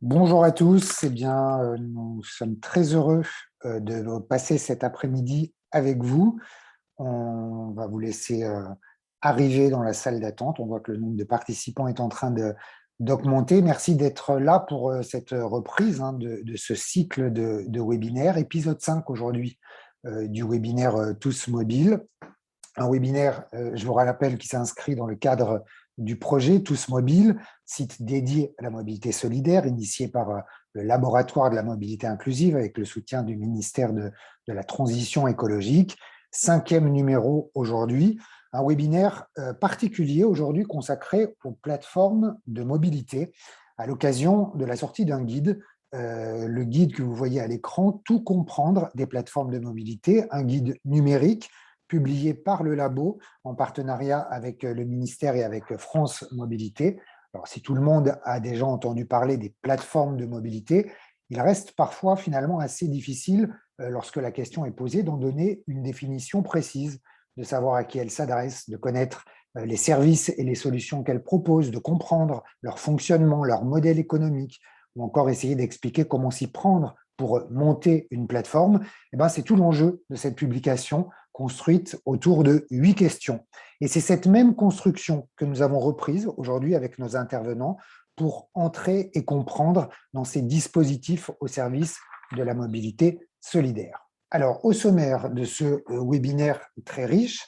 Bonjour à tous, nous sommes très heureux de passer cet après-midi avec vous. On va vous laisser arriver dans la salle d'attente. On voit que le nombre de participants est en train d'augmenter. Merci d'être là pour cette reprise de ce cycle de webinaires, épisode 5 aujourd'hui du webinaire Tous Mobiles. Un webinaire, je vous rappelle, qui s'inscrit dans le cadre du projet Tous Mobiles, site dédié à la mobilité solidaire, initié par le Laboratoire de la mobilité inclusive avec le soutien du ministère de la Transition écologique. 5e numéro aujourd'hui, un webinaire particulier aujourd'hui consacré aux plateformes de mobilité à l'occasion de la sortie d'un guide, le guide que vous voyez à l'écran, Tout comprendre des plateformes de mobilité, un guide numérique publié par le labo en partenariat avec le ministère et avec France Mobilité. Alors, si tout le monde a déjà entendu parler des plateformes de mobilité, il reste parfois finalement assez difficile, lorsque la question est posée, d'en donner une définition précise, de savoir à qui elles s'adressent, de connaître les services et les solutions qu'elles proposent, de comprendre leur fonctionnement, leur modèle économique, ou encore essayer d'expliquer comment s'y prendre pour monter une plateforme. Eh ben, c'est tout l'enjeu de cette publication construite autour de 8 questions. Et c'est cette même construction que nous avons reprise aujourd'hui avec nos intervenants pour entrer et comprendre dans ces dispositifs au service de la mobilité solidaire. Alors, au sommaire de ce webinaire très riche,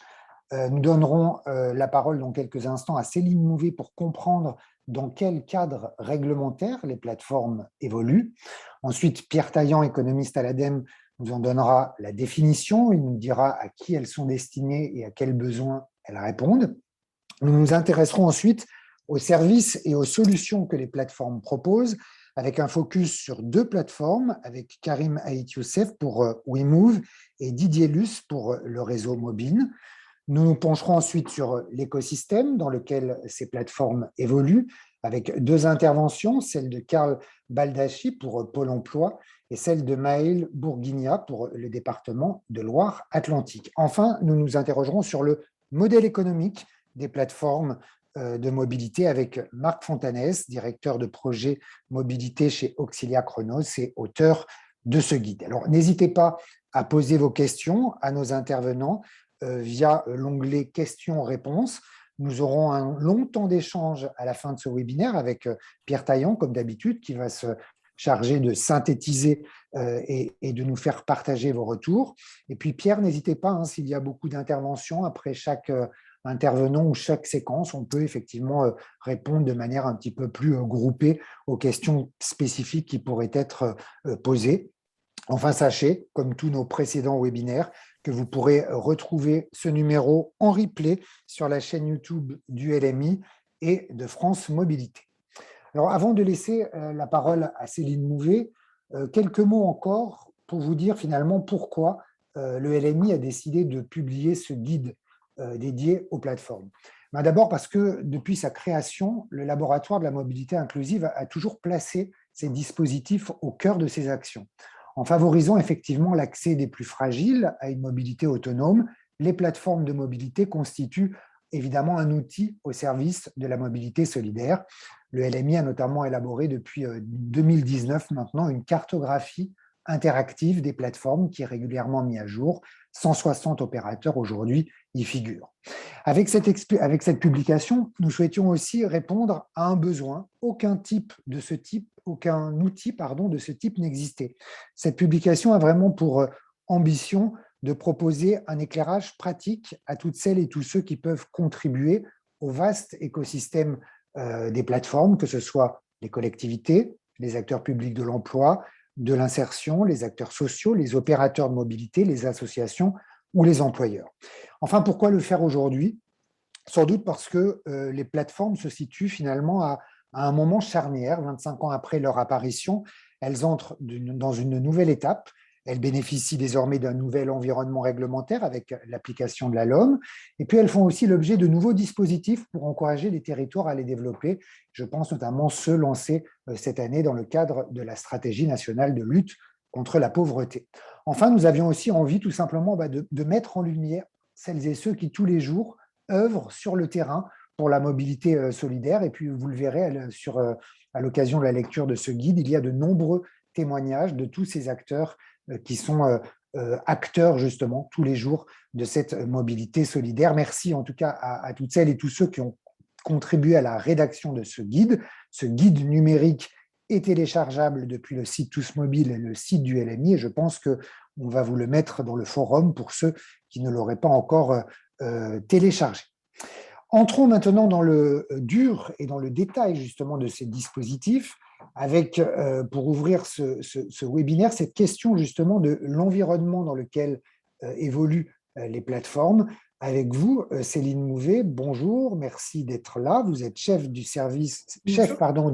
nous donnerons la parole dans quelques instants à Céline Mouvet pour comprendre dans quel cadre réglementaire les plateformes évoluent. Ensuite, Pierre Taillant, économiste à l'ADEME, nous en donnera la définition. Il nous dira à qui elles sont destinées et à quels besoins elles répondent. Nous nous intéresserons ensuite aux services et aux solutions que les plateformes proposent, avec un focus sur 2 plateformes, avec Karim Ait Youssef pour WeMove et Didier Luce pour le réseau mobile. Nous nous pencherons ensuite sur l'écosystème dans lequel ces plateformes évoluent, avec 2 interventions, celle de Karl Baldacci pour Pôle emploi et celle de Maël Bourguigna pour le département de Loire-Atlantique. Enfin, nous nous interrogerons sur le modèle économique des plateformes de mobilité avec Marc Fontanès, directeur de projet mobilité chez Auxilia Chronos et auteur de ce guide. Alors, n'hésitez pas à poser vos questions à nos intervenants via l'onglet questions-réponses. Nous aurons un long temps d'échange à la fin de ce webinaire avec Pierre Taillant, comme d'habitude, qui va se charger de synthétiser et de nous faire partager vos retours. Et puis Pierre, n'hésitez pas, s'il y a beaucoup d'interventions après chaque intervenant ou chaque séquence, on peut effectivement répondre de manière un petit peu plus groupée aux questions spécifiques qui pourraient être posées. Enfin, sachez, comme tous nos précédents webinaires, que vous pourrez retrouver ce numéro en replay sur la chaîne YouTube du LMI et de France Mobilité. Alors, avant de laisser la parole à Céline Mouvet, quelques mots encore pour vous dire finalement pourquoi le LMI a décidé de publier ce guide dédié aux plateformes. D'abord parce que depuis sa création, le laboratoire de la mobilité inclusive a toujours placé ces dispositifs au cœur de ses actions. En favorisant effectivement l'accès des plus fragiles à une mobilité autonome, les plateformes de mobilité constituent évidemment un outil au service de la mobilité solidaire. Le LMI a notamment élaboré depuis 2019 maintenant une cartographie interactive des plateformes qui est régulièrement mise à jour. 160 opérateurs aujourd'hui y figurent. Avec cette publication, nous souhaitions aussi répondre à un besoin. Aucun outil de ce type n'existait. Cette publication a vraiment pour ambition de proposer un éclairage pratique à toutes celles et tous ceux qui peuvent contribuer au vaste écosystème des plateformes, que ce soit les collectivités, les acteurs publics de l'emploi, de l'insertion, les acteurs sociaux, les opérateurs de mobilité, les associations ou les employeurs. Enfin, pourquoi le faire aujourd'hui? Sans doute parce que les plateformes se situent finalement à un moment charnière, 25 ans après leur apparition. Elles entrent dans une nouvelle étape. Elles bénéficient désormais d'un nouvel environnement réglementaire avec l'application de la LOM. Et puis, elles font aussi l'objet de nouveaux dispositifs pour encourager les territoires à les développer. Je pense notamment ceux lancés cette année dans le cadre de la stratégie nationale de lutte contre la pauvreté. Enfin, nous avions aussi envie tout simplement de mettre en lumière celles et ceux qui, tous les jours, œuvrent sur le terrain pour la mobilité solidaire. Et puis, vous le verrez à l'occasion de la lecture de ce guide, il y a de nombreux témoignages de tous ces acteurs qui sont acteurs justement tous les jours de cette mobilité solidaire. Merci en tout cas à toutes celles et tous ceux qui ont contribué à la rédaction de ce guide. Ce guide numérique est téléchargeable depuis le site Tous Mobile et le site du LMI, et je pense qu'on va vous le mettre dans le forum pour ceux qui ne l'auraient pas encore téléchargé. Entrons maintenant dans le dur et dans le détail justement de ces dispositifs, avec, pour ouvrir ce webinaire, cette question justement de l'environnement dans lequel évoluent les plateformes. Avec vous, Céline Mouvet, bonjour, merci d'être là. Vous êtes chef du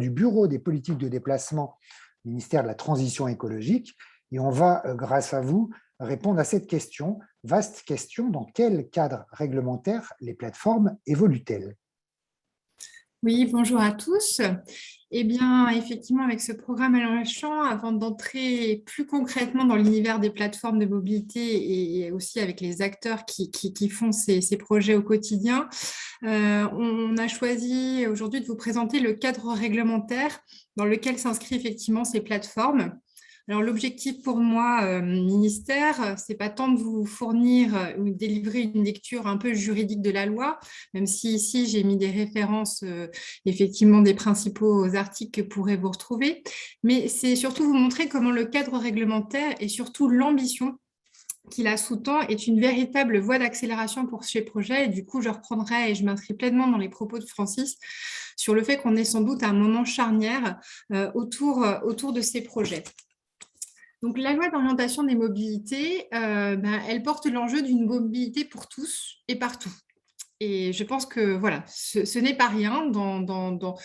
bureau des politiques de déplacement du ministère de la Transition écologique, et on va, grâce à vous, répondre à cette question. Vaste question, dans quel cadre réglementaire les plateformes évoluent-elles? Oui, bonjour à tous. Eh bien, effectivement, avec ce programme Allant Champ, avant d'entrer plus concrètement dans l'univers des plateformes de mobilité et aussi avec les acteurs qui font ces projets au quotidien, on a choisi aujourd'hui de vous présenter le cadre réglementaire dans lequel s'inscrivent effectivement ces plateformes. Alors, l'objectif pour moi, ministère, c'est pas tant de vous fournir ou délivrer une lecture un peu juridique de la loi, même si ici j'ai mis des références, effectivement, des principaux articles que pourrez vous retrouver, mais c'est surtout vous montrer comment le cadre réglementaire et surtout l'ambition qu'il a sous-tend est une véritable voie d'accélération pour ces projets. Et du coup, je reprendrai et je m'inscris pleinement dans les propos de Francis sur le fait qu'on est sans doute à un moment charnière autour de ces projets. Donc, la loi d'orientation des mobilités, elle porte l'enjeu d'une mobilité pour tous et partout. Et je pense que voilà, ce n'est pas rien dans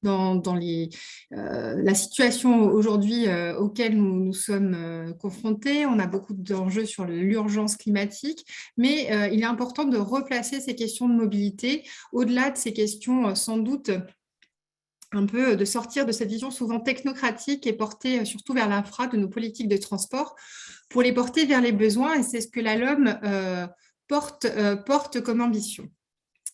la situation aujourd'hui auquel nous sommes confrontés. On a beaucoup d'enjeux sur l'urgence climatique, mais il est important de replacer ces questions de mobilité au-delà de ces questions sans doute un peu de sortir de cette vision souvent technocratique et portée surtout vers l'infra de nos politiques de transport pour les porter vers les besoins. Et c'est ce que la LOM porte comme ambition.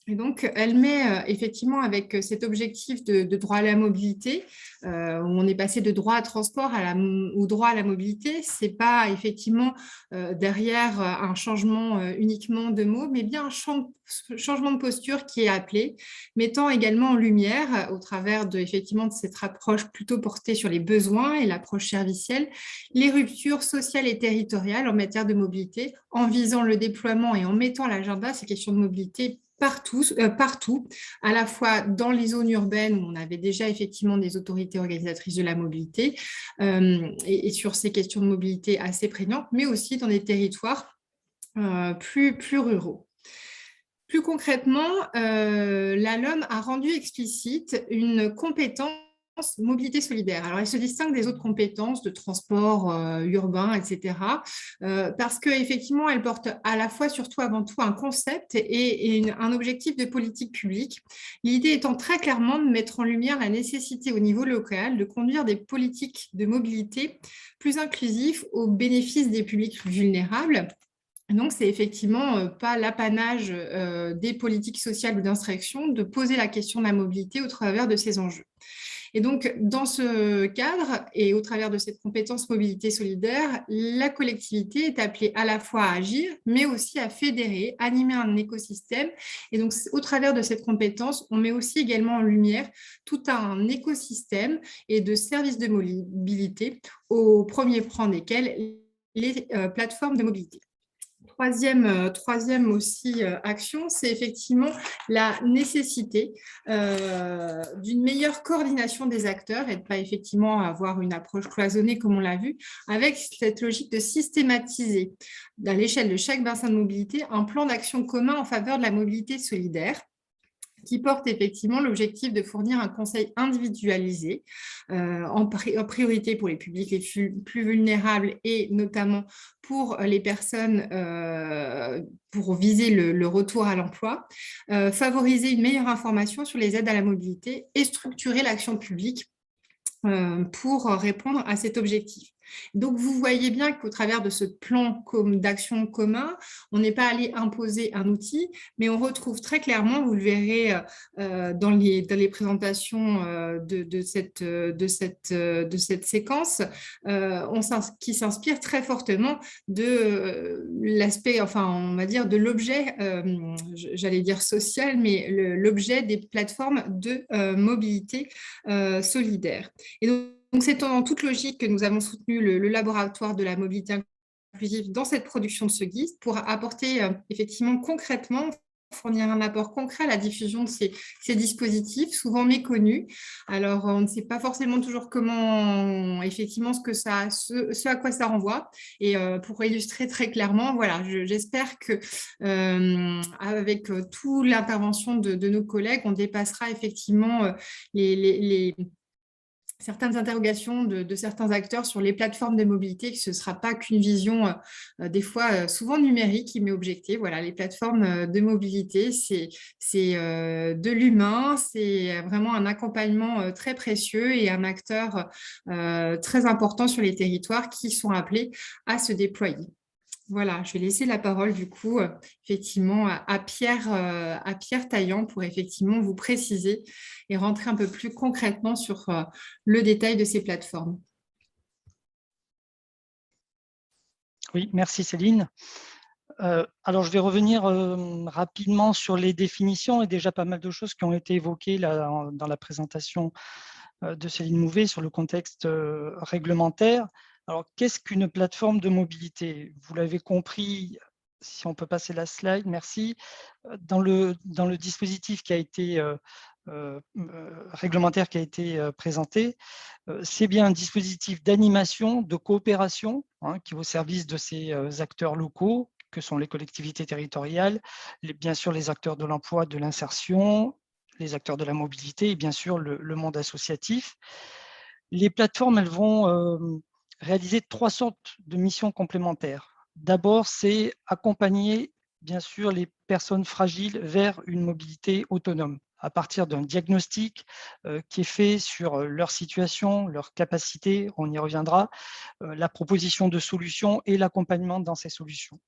Et donc, elle met effectivement avec cet objectif de droit à la mobilité, où on est passé de droit à transport au droit à la mobilité. Ce n'est pas effectivement derrière un changement uniquement de mots, mais bien un changement de posture qui est appelé, mettant également en lumière, au travers effectivement de cette approche plutôt portée sur les besoins et l'approche servicielle, les ruptures sociales et territoriales en matière de mobilité, en visant le déploiement et en mettant à l'agenda ces questions de mobilité partout, à la fois dans les zones urbaines où on avait déjà effectivement des autorités organisatrices de la mobilité et sur ces questions de mobilité assez prégnantes, mais aussi dans des territoires plus ruraux. Plus concrètement, la LOM a rendu explicite une compétence mobilité solidaire. Alors, elle se distingue des autres compétences de transport urbain, etc., parce qu'effectivement, elle porte à la fois, surtout avant tout, un concept et un objectif de politique publique. L'idée étant très clairement de mettre en lumière la nécessité au niveau local de conduire des politiques de mobilité plus inclusives au bénéfice des publics vulnérables. Donc, c'est effectivement pas l'apanage des politiques sociales ou d'instruction de poser la question de la mobilité au travers de ces enjeux. Et donc, dans ce cadre et au travers de cette compétence mobilité solidaire, la collectivité est appelée à la fois à agir, mais aussi à fédérer, animer un écosystème. Et donc, au travers de cette compétence, on met aussi également en lumière tout un écosystème et de services de mobilité, au premier plan desquels les plateformes de mobilité. Troisième aussi action, c'est effectivement la nécessité d'une meilleure coordination des acteurs et de ne pas effectivement avoir une approche cloisonnée comme on l'a vu, avec cette logique de systématiser à l'échelle de chaque bassin de mobilité un plan d'action commun en faveur de la mobilité solidaire, qui porte effectivement l'objectif de fournir un conseil individualisé en priorité pour les publics les plus vulnérables et notamment pour les personnes pour viser le retour à l'emploi, favoriser une meilleure information sur les aides à la mobilité et structurer l'action publique pour répondre à cet objectif. Donc, vous voyez bien qu'au travers de ce plan d'action commun, on n'est pas allé imposer un outil, mais on retrouve très clairement, vous le verrez dans les présentations de cette séquence, qui s'inspire très fortement de l'aspect, enfin, on va dire, de l'objet, j'allais dire social, mais l'objet des plateformes de mobilité solidaire. Et donc, c'est en toute logique que nous avons soutenu le laboratoire de la mobilité inclusive dans cette production de ce guide pour apporter effectivement concrètement, fournir un apport concret à la diffusion de ces dispositifs, souvent méconnus. Alors, on ne sait pas forcément toujours comment, effectivement, ce à quoi ça renvoie. Et pour illustrer très clairement, voilà, j'espère que avec toute l'intervention de nos collègues, on dépassera effectivement certaines interrogations de certains acteurs sur les plateformes de mobilité, que ce ne sera pas qu'une vision des fois souvent numérique qui m'est objectée. Voilà, les plateformes de mobilité, c'est de l'humain, c'est vraiment un accompagnement très précieux et un acteur très important sur les territoires qui sont appelés à se déployer. Voilà, je vais laisser la parole du coup, effectivement, à Pierre Taillant pour effectivement vous préciser et rentrer un peu plus concrètement sur le détail de ces plateformes. Oui, merci Céline. Alors, je vais revenir rapidement sur les définitions et déjà pas mal de choses qui ont été évoquées là, dans la présentation de Céline Mouvet sur le contexte réglementaire. Alors, qu'est-ce qu'une plateforme de mobilité? Vous l'avez compris, si on peut passer la slide, merci. Dans le dispositif qui a été réglementaire qui a été présenté, c'est bien un dispositif d'animation, de coopération qui est au service de ces acteurs locaux, que sont les collectivités territoriales, bien sûr les acteurs de l'emploi, de l'insertion, les acteurs de la mobilité et bien sûr le monde associatif. Les plateformes, elles vont réaliser 3 sortes de missions complémentaires. D'abord, c'est accompagner bien sûr les personnes fragiles vers une mobilité autonome à partir d'un diagnostic qui est fait sur leur situation, leur capacité, on y reviendra, la proposition de solutions et l'accompagnement dans ces solutions.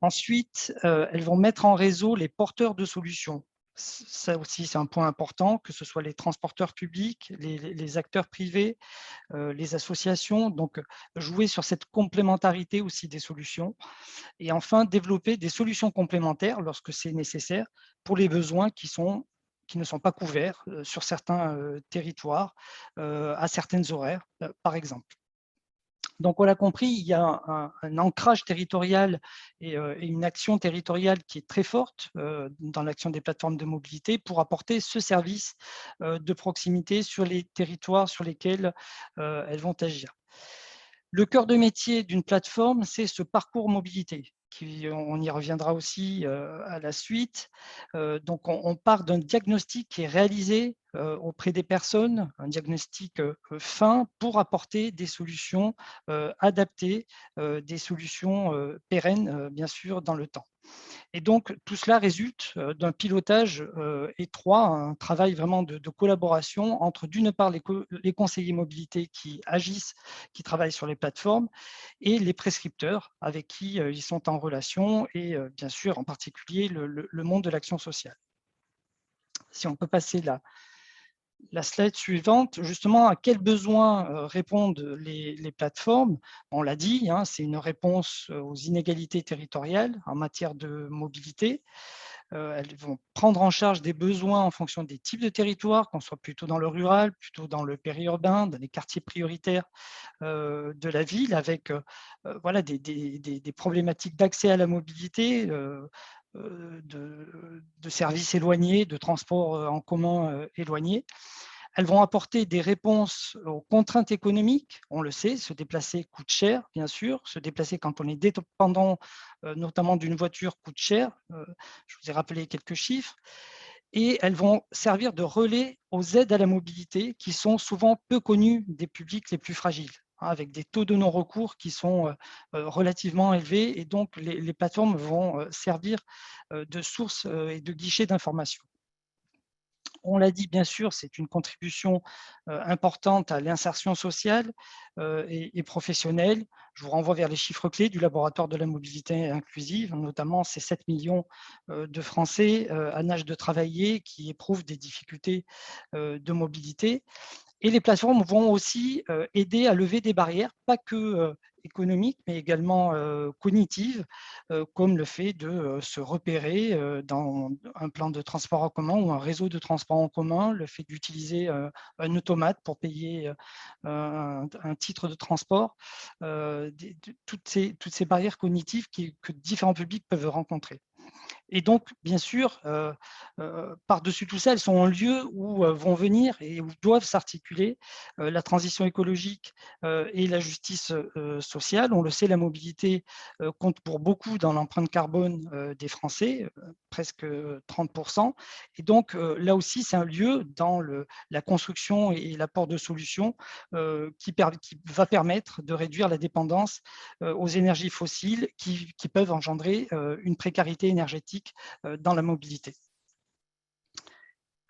Ensuite, elles vont mettre en réseau les porteurs de solutions. Ça aussi, c'est un point important, que ce soit les transporteurs publics, les acteurs privés, les associations, donc jouer sur cette complémentarité aussi des solutions. Et enfin, développer des solutions complémentaires lorsque c'est nécessaire pour les besoins qui ne sont pas couverts sur certains territoires, à certaines horaires, par exemple. Donc, on l'a compris, il y a un ancrage territorial et une action territoriale qui est très forte dans l'action des plateformes de mobilité pour apporter ce service de proximité sur les territoires sur lesquels elles vont agir. Le cœur de métier d'une plateforme, c'est ce parcours mobilité. On y reviendra aussi à la suite. Donc, on part d'un diagnostic qui est réalisé auprès des personnes, un diagnostic fin pour apporter des solutions adaptées, des solutions pérennes, bien sûr, dans le temps. Et donc, tout cela résulte d'un pilotage étroit, un travail vraiment de collaboration entre, d'une part, les conseillers mobilité qui agissent, qui travaillent sur les plateformes, et les prescripteurs avec qui ils sont en relation, et bien sûr, en particulier, le monde de l'action sociale. Si on peut passer la slide suivante, justement, à quels besoins répondent les plateformes? On l'a dit, c'est une réponse aux inégalités territoriales en matière de mobilité. Elles vont prendre en charge des besoins en fonction des types de territoires, qu'on soit plutôt dans le rural, plutôt dans le périurbain, dans les quartiers prioritaires de la ville, avec voilà, des problématiques d'accès à la mobilité, de services éloignés, de transports en commun éloignés. Elles vont apporter des réponses aux contraintes économiques. On le sait, se déplacer coûte cher, bien sûr. Se déplacer quand on est dépendant, notamment d'une voiture, coûte cher. Je vous ai rappelé quelques chiffres. Et elles vont servir de relais aux aides à la mobilité qui sont souvent peu connues des publics les plus fragiles, avec des taux de non-recours qui sont relativement élevés. Et donc, les plateformes vont servir de source et de guichet d'information. on l'a dit, bien sûr, c'est une contribution importante à l'insertion sociale et professionnelle. Je vous renvoie vers les chiffres clés du laboratoire de la mobilité inclusive, notamment ces 7 millions de Français en âge de travailler qui éprouvent des difficultés de mobilité. Et les plateformes vont aussi aider à lever des barrières, pas que économiques, mais également cognitives, comme le fait de se repérer dans un plan de transport en commun ou un réseau de transport en commun, le fait d'utiliser un automate pour payer un titre de transport, toutes ces barrières cognitives que différents publics peuvent rencontrer. Et donc, bien sûr, par-dessus tout ça, elles sont un lieu où vont venir et où doivent s'articuler la transition écologique et la justice sociale. On le sait, la mobilité compte pour beaucoup dans l'empreinte carbone des Français, presque 30%. Et donc, là aussi, c'est un lieu dans la construction et l'apport de solutions qui va permettre de réduire la dépendance aux énergies fossiles qui peuvent engendrer une précarité énergétique dans la mobilité.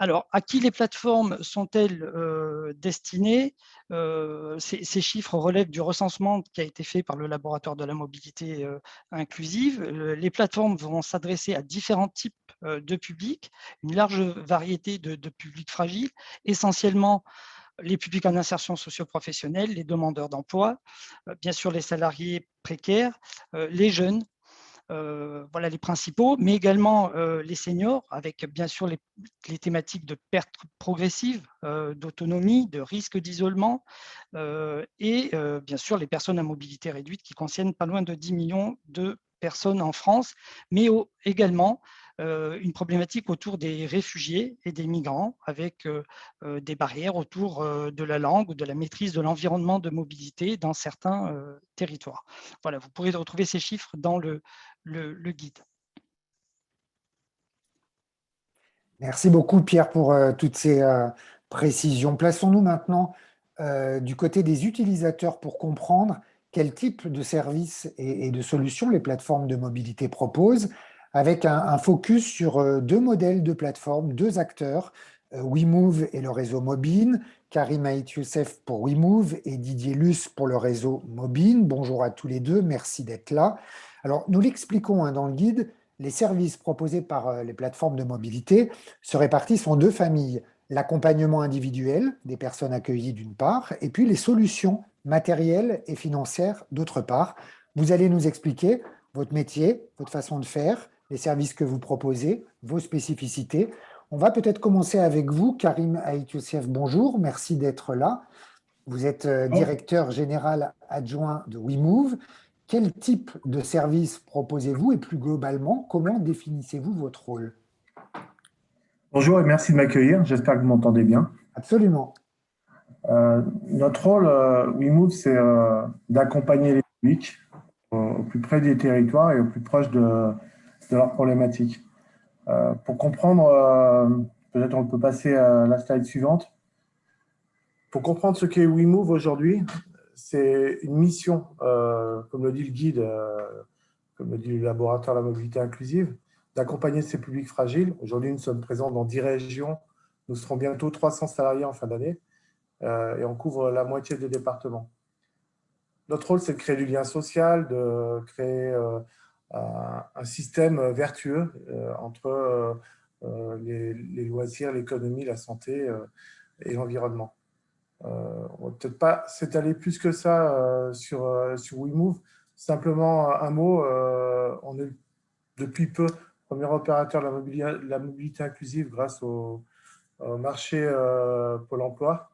Alors, à qui les plateformes sont-elles destinées? Ces chiffres relèvent du recensement qui a été fait par le laboratoire de la mobilité inclusive. Les plateformes vont s'adresser à différents types de publics, une large variété de publics fragiles, essentiellement les publics en insertion socio-professionnelle, les demandeurs d'emploi, bien sûr les salariés précaires, les jeunes, voilà les principaux, mais également les seniors, avec bien sûr les thématiques de perte progressive d'autonomie, de risque d'isolement, et bien sûr les personnes à mobilité réduite qui concernent pas loin de 10 millions de personnes en France, mais également une problématique autour des réfugiés et des migrants, avec des barrières autour de la langue ou de la maîtrise de l'environnement de mobilité dans certains territoires. Voilà, vous pourrez retrouver ces chiffres dans le guide. Merci beaucoup, Pierre, pour toutes ces précisions. Plaçons-nous maintenant du côté des utilisateurs pour comprendre quel type de services et de solutions les plateformes de mobilité proposent, avec un focus sur deux modèles de plateformes, deux acteurs, WeMove et le réseau Mobine, Karim Aït Youssef pour WeMove et Didier Luce pour le réseau Mobine. Bonjour à tous les deux, merci d'être là. Alors, nous l'expliquons dans le guide, les services proposés par les plateformes de mobilité se répartissent en deux familles. L'accompagnement individuel des personnes accueillies d'une part, et puis les solutions matérielles et financières d'autre part. Vous allez nous expliquer votre métier, votre façon de faire, les services que vous proposez, vos spécificités. On va peut-être commencer avec vous, Karim Aït Youssef. Bonjour, merci d'être là. Vous êtes directeur général adjoint de WeMove. Quel type de service proposez-vous et plus globalement, comment définissez-vous votre rôle? Bonjour et merci de m'accueillir. J'espère que vous m'entendez bien. Absolument. Notre rôle, WeMove, c'est d'accompagner les publics au plus près des territoires et au plus proche de leurs problématiques. Pour comprendre, peut-être on peut passer à la slide suivante. Pour comprendre ce qu'est WeMove aujourd'hui, c'est une mission, comme le dit le guide, comme le dit le laboratoire de la mobilité inclusive, d'accompagner ces publics fragiles. Aujourd'hui, nous sommes présents dans 10 régions. Nous serons bientôt 300 salariés en fin d'année et on couvre la moitié des départements. Notre rôle, c'est de créer du lien social, de créer un système vertueux entre les loisirs, l'économie, la santé et l'environnement. On ne va peut-être pas s'étaler plus que ça sur WeMove. Simplement un mot, on est depuis peu premier opérateur de la mobilité inclusive grâce au marché Pôle emploi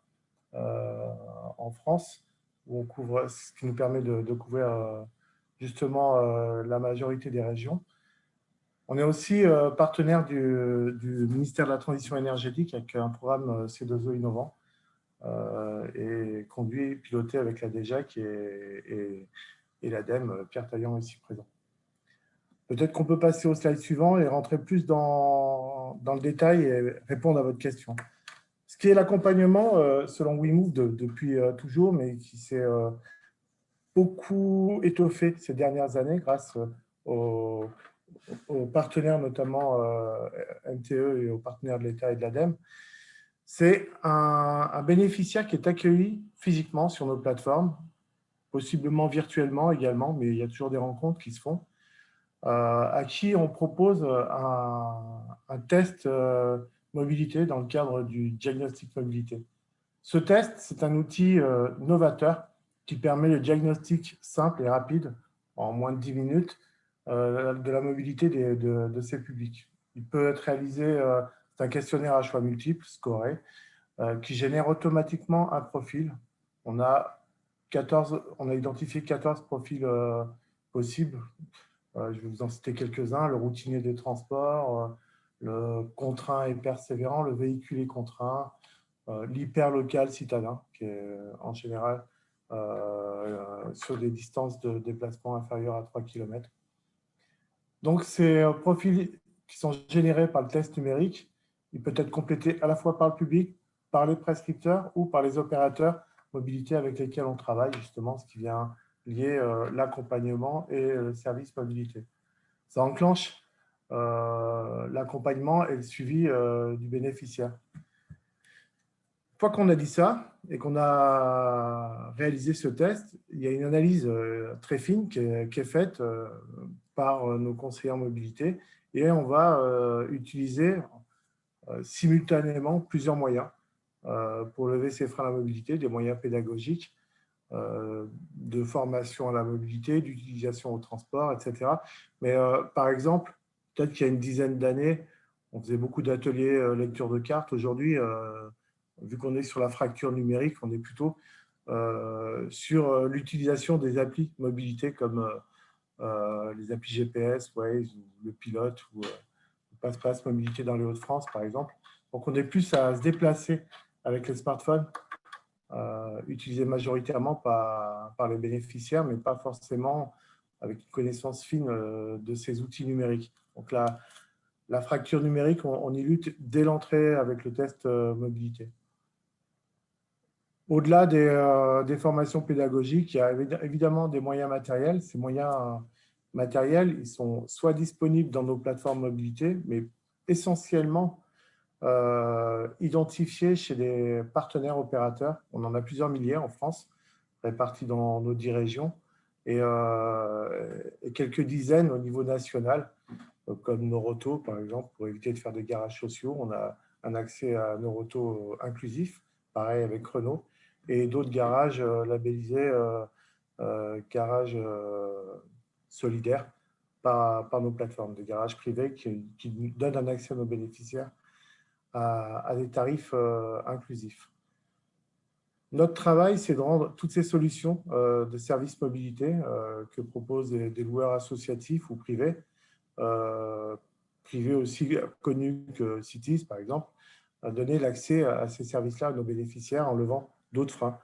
en France, où on couvre, ce qui nous permet de couvrir justement la majorité des régions. On est aussi partenaire du ministère de la Transition énergétique avec un programme C2E innovant et conduit et piloté avec la DGAC et l'ADEME, Pierre Taillant ici présent. Peut-être qu'on peut passer au slide suivant et rentrer plus dans le détail et répondre à votre question. Ce qui est l'accompagnement, selon WeMove, depuis toujours, mais qui s'est beaucoup étoffé ces dernières années grâce aux partenaires, notamment MTE et aux partenaires de l'État et de l'ADEME, c'est un bénéficiaire qui est accueilli physiquement sur nos plateformes, possiblement virtuellement également, mais il y a toujours des rencontres qui se font, à qui on propose un test mobilité dans le cadre du diagnostic mobilité. Ce test, c'est un outil novateur qui permet le diagnostic simple et rapide, en moins de 10 minutes, de la mobilité de ces publics. Il peut être réalisé, c'est un questionnaire à choix multiples, scoré, qui génère automatiquement un profil. On a identifié 14 profils possibles. Je vais vous en citer quelques-uns. Le routinier des transports, le contraint et persévérant, le véhiculé contraint, l'hyperlocal citadin, qui est en général sur des distances de déplacement inférieures à 3 km. Donc, ces profils qui sont générés par le test numérique, il peut être complété à la fois par le public, par les prescripteurs ou par les opérateurs mobilité avec lesquels on travaille, justement, ce qui vient lier l'accompagnement et le service mobilité. Ça enclenche l'accompagnement et le suivi du bénéficiaire. Une fois qu'on a dit ça et qu'on a réalisé ce test, il y a une analyse très fine qui est faite par nos conseillers en mobilité et on va utiliser simultanément plusieurs moyens pour lever ces freins à la mobilité, des moyens pédagogiques, de formation à la mobilité, d'utilisation au transport, etc. Mais par exemple, peut-être qu'il y a une dizaine d'années, on faisait beaucoup d'ateliers lecture de cartes. Aujourd'hui, vu qu'on est sur la fracture numérique, on est plutôt sur l'utilisation des applis mobilité comme les applis GPS, Waze, ou le pilote, ou Passe-Passe mobilité dans les Hauts-de-France, par exemple. Donc, on est plus à se déplacer avec les smartphones, utilisés majoritairement par les bénéficiaires, mais pas forcément avec une connaissance fine de ces outils numériques. Donc, la fracture numérique, on y lutte dès l'entrée avec le test mobilité. Au-delà des formations pédagogiques, il y a évidemment des moyens matériels. Ces moyens matériels, ils sont soit disponibles dans nos plateformes mobilité, mais essentiellement identifiés chez des partenaires opérateurs. On en a plusieurs milliers en France, répartis dans nos 10 régions, et quelques dizaines au niveau national, comme Noroto, par exemple, pour éviter de faire des garages sociaux. On a un accès à Noroto inclusif, pareil avec Renault, et d'autres garages labellisés garages solidaires par nos plateformes, des garages privés qui donnent un accès à nos bénéficiaires à des tarifs inclusifs. Notre travail, c'est de rendre toutes ces solutions de services mobilité que proposent des loueurs associatifs ou privés, privés aussi connus que Cities, par exemple, donner l'accès à ces services-là à nos bénéficiaires en levant d'autres freins.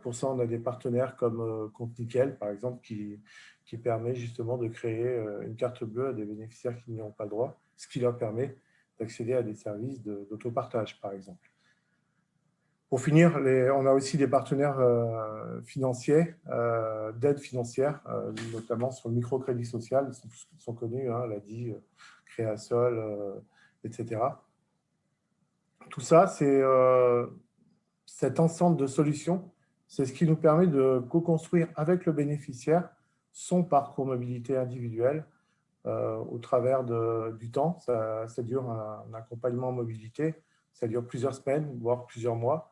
Pour ça, on a des partenaires comme Compte Nickel, par exemple, qui permet justement de créer une carte bleue à des bénéficiaires qui n'y ont pas le droit, ce qui leur permet d'accéder à des services d'autopartage, par exemple. Pour finir, on a aussi des partenaires financiers, d'aide financière, notamment sur le microcrédit social, ils sont connus, hein, l'ADI, Créasol, etc. Tout ça, c'est cet ensemble de solutions, c'est ce qui nous permet de co-construire avec le bénéficiaire son parcours mobilité individuel au travers du temps. Ça dure un accompagnement en mobilité, ça dure plusieurs semaines, voire plusieurs mois.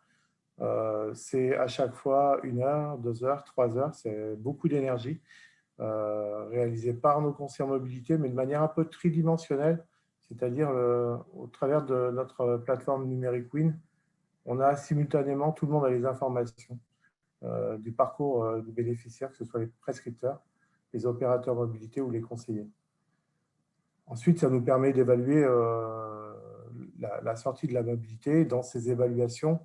C'est à chaque fois 1 heure, 2 heures, 3 heures, c'est beaucoup d'énergie réalisée par nos conseillers en mobilité, mais de manière un peu tridimensionnelle, c'est-à-dire au travers de notre plateforme numérique WIN, on a simultanément, tout le monde a les informations du parcours du bénéficiaire, que ce soit les prescripteurs, les opérateurs mobilité ou les conseillers. Ensuite, ça nous permet d'évaluer la sortie de la mobilité. Dans ces évaluations,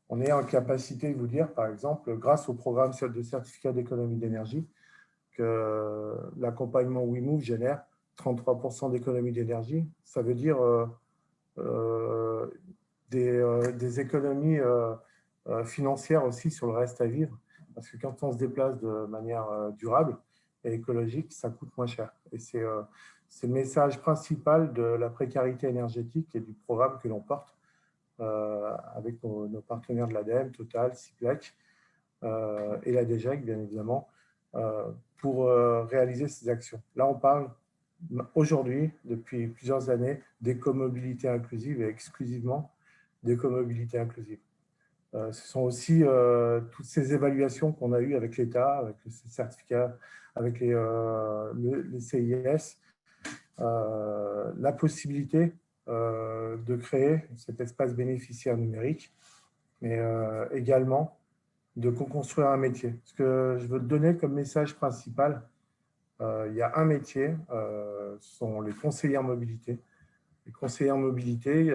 on est en capacité de vous dire, par exemple, grâce au programme de certificat d'économie d'énergie, que l'accompagnement WeMove génère 33% d'économie d'énergie. Ça veut dire des économies financières aussi sur le reste à vivre. Parce que quand on se déplace de manière durable, et écologique, ça coûte moins cher. Et c'est le message principal de la précarité énergétique et du programme que l'on porte avec nos partenaires de l'ADEME, Total, Siplec et la DGEC, bien évidemment, pour réaliser ces actions. Là, on parle aujourd'hui, depuis plusieurs années, d'écomobilité inclusive et exclusivement d'écomobilité inclusive. Ce sont aussi toutes ces évaluations qu'on a eues avec l'État, avec les certificats, avec les CIS, la possibilité de créer cet espace bénéficiaire numérique, mais également de co-construire un métier. Ce que je veux te donner comme message principal, il y a un métier, ce sont les conseillers en mobilité. Les conseillers en mobilité,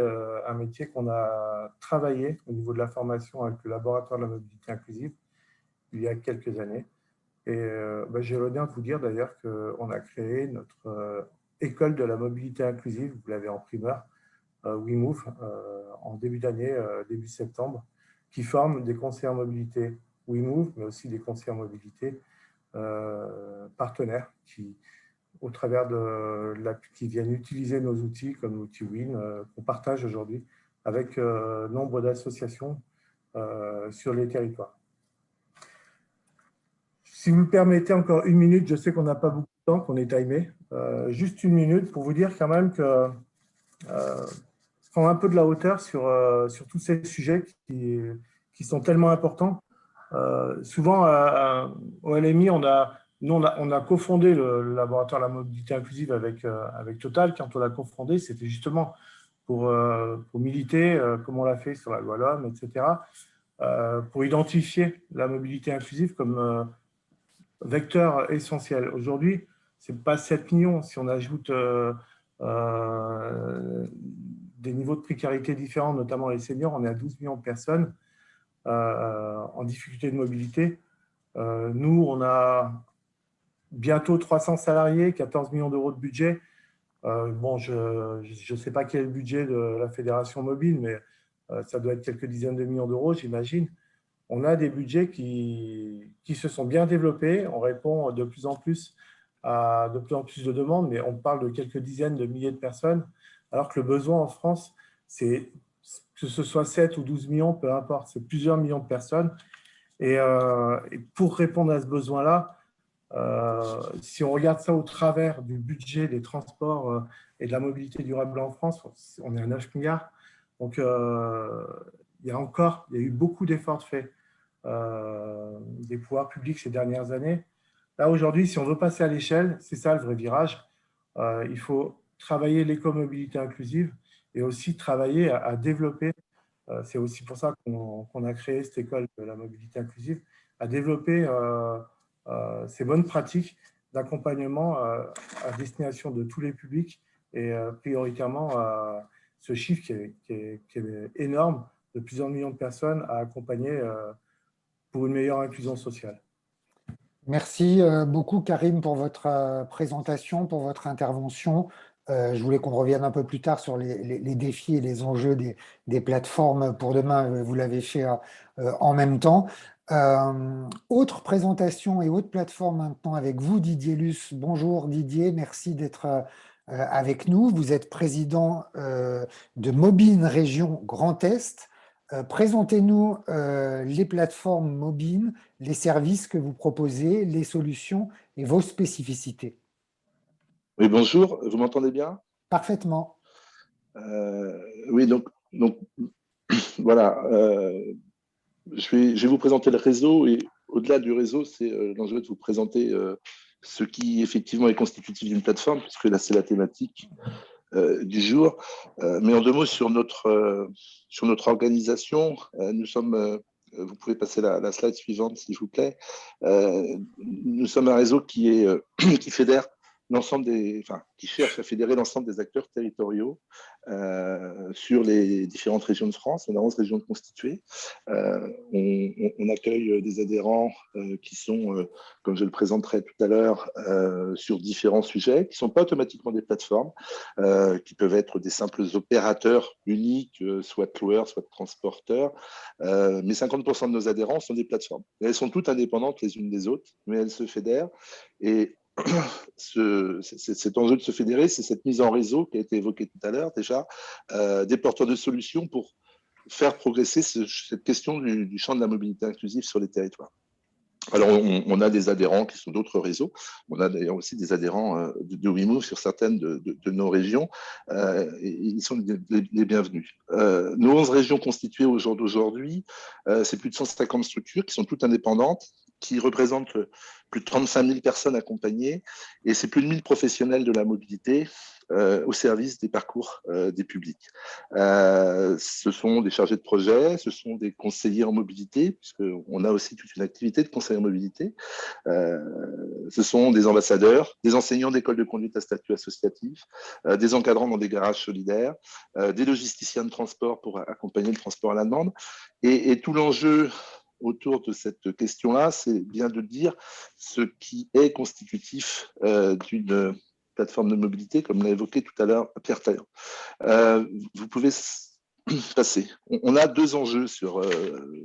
un métier qu'on a travaillé au niveau de la formation avec le laboratoire de la mobilité inclusive il y a quelques années. Et j'ai l'honneur de vous dire d'ailleurs qu'on a créé notre école de la mobilité inclusive, vous l'avez en primeur, WeMove, en début d'année, début septembre, qui forme des conseillers en mobilité WeMove, mais aussi des conseillers en mobilité partenaires au travers qui viennent utiliser nos outils comme l'outil WIN qu'on partage aujourd'hui avec nombre d'associations sur les territoires. Si vous me permettez encore une minute, je sais qu'on n'a pas beaucoup de temps, qu'on est timé, juste une minute pour vous dire quand même que prendre un peu de la hauteur sur tous ces sujets qui sont tellement importants. Souvent, au LMI, on a cofondé le laboratoire de la mobilité inclusive avec Total. Quand on l'a cofondé, c'était justement pour militer, comme on l'a fait sur la loi LOM, etc., pour identifier la mobilité inclusive comme vecteur essentiel. Aujourd'hui, ce n'est pas 7 millions. Si on ajoute des niveaux de précarité différents, notamment les seniors, on est à 12 millions de personnes en difficulté de mobilité. Nous, on a bientôt 300 salariés, 14 millions d'euros de budget. Bon, je ne sais pas quel est le budget de la Fédération mobile, mais ça doit être quelques dizaines de millions d'euros, j'imagine. On a des budgets qui se sont bien développés. On répond de plus en plus à de plus en plus de demandes, mais on parle de quelques dizaines de milliers de personnes, alors que le besoin en France, c'est que ce soit 7 ou 12 millions, peu importe, c'est plusieurs millions de personnes. Et pour répondre à ce besoin-là, si on regarde ça au travers du budget des transports et de la mobilité durable en France, on est à 9 milliards. Donc, il y a eu beaucoup d'efforts faits des pouvoirs publics ces dernières années. Là, aujourd'hui, si on veut passer à l'échelle, c'est ça le vrai virage. Il faut travailler l'écomobilité inclusive et aussi travailler à développer, c'est aussi pour ça qu'on a créé cette école de la mobilité inclusive, à développer ces bonnes pratiques d'accompagnement à destination de tous les publics et prioritairement ce chiffre qui est énorme de plusieurs millions de personnes à accompagner pour une meilleure inclusion sociale. Merci beaucoup, Karim, pour votre présentation, pour votre intervention. Je voulais qu'on revienne un peu plus tard sur les défis et les enjeux des plateformes pour demain. Vous l'avez fait en même temps. Autre présentation et autre plateforme maintenant avec vous, Didier Luce. Bonjour Didier, merci d'être avec nous. Vous êtes président de Mobine Région Grand Est. Présentez-nous les plateformes Mobine, les services que vous proposez, les solutions et vos spécificités. Oui, bonjour, vous m'entendez bien? Parfaitement. Oui, donc voilà, je vais vous présenter le réseau et au-delà du réseau, c'est l'enjeu de vous présenter ce qui effectivement est constitutif d'une plateforme, puisque là c'est la thématique du jour. Mais en deux mots sur notre organisation, nous sommes, vous pouvez passer la slide suivante s'il vous plaît, nous sommes un réseau qui fédère qui cherche à fédérer l'ensemble des acteurs territoriaux sur les différentes régions de France. On a 11 régions constituées. On accueille des adhérents qui sont, comme je le présenterai tout à l'heure, sur différents sujets, qui ne sont pas automatiquement des plateformes, qui peuvent être des simples opérateurs uniques, soit loueurs, soit transporteurs. Mais 50% de nos adhérents sont des plateformes. Et elles sont toutes indépendantes les unes des autres, mais elles se fédèrent. Et cet enjeu de se fédérer, c'est cette mise en réseau qui a été évoquée tout à l'heure déjà, des porteurs de solutions pour faire progresser cette question du champ de la mobilité inclusive sur les territoires. Alors, on a des adhérents qui sont d'autres réseaux. On a d'ailleurs aussi des adhérents de WeMove sur certaines de nos régions. Et ils sont les bienvenus. Nos 11 régions constituées au jour d'aujourd'hui, c'est plus de 150 structures qui sont toutes indépendantes, qui représentent plus de 35 000 personnes accompagnées, et c'est plus de 1000 professionnels de la mobilité au service des parcours des publics. Ce sont des chargés de projet, ce sont des conseillers en mobilité, puisqu'on a aussi toute une activité de conseiller en mobilité. Ce sont des ambassadeurs, des enseignants d'écoles de conduite à statut associatif, des encadrants dans des garages solidaires, des logisticiens de transport pour accompagner le transport à la demande. Et tout l'enjeu autour de cette question-là, c'est bien de dire ce qui est constitutif d'une plateforme de mobilité, comme l'a évoqué tout à l'heure Pierre Taillant. Vous pouvez passer. On a 2 enjeux sur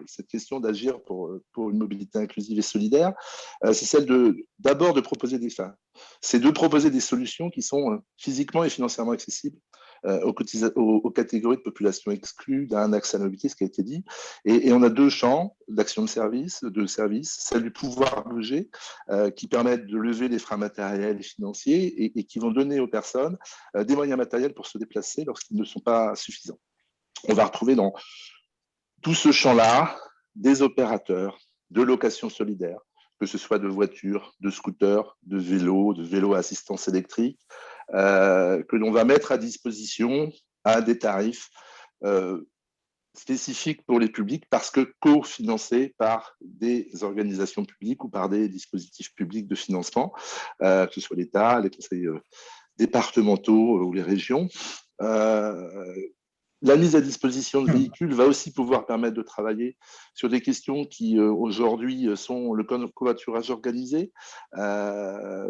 cette question d'agir pour une mobilité inclusive et solidaire. C'est celle d'abord de proposer c'est de proposer des solutions qui sont physiquement et financièrement accessibles aux catégories de population exclues d'un accès à la mobilité, ce qui a été dit. Et on a 2 champs d'action de service, celle du pouvoir bouger, qui permettent de lever les freins matériels et financiers et qui vont donner aux personnes des moyens matériels pour se déplacer lorsqu'ils ne sont pas suffisants. On va retrouver dans tout ce champ-là des opérateurs de location solidaire, que ce soit de voitures, de scooters, de vélos à assistance électrique, que l'on va mettre à disposition à des tarifs spécifiques pour les publics parce que cofinancés par des organisations publiques ou par des dispositifs publics de financement, que ce soit l'État, les conseils départementaux ou les régions. La mise à disposition de véhicules va aussi pouvoir permettre de travailler sur des questions qui aujourd'hui sont le covoiturage organisé,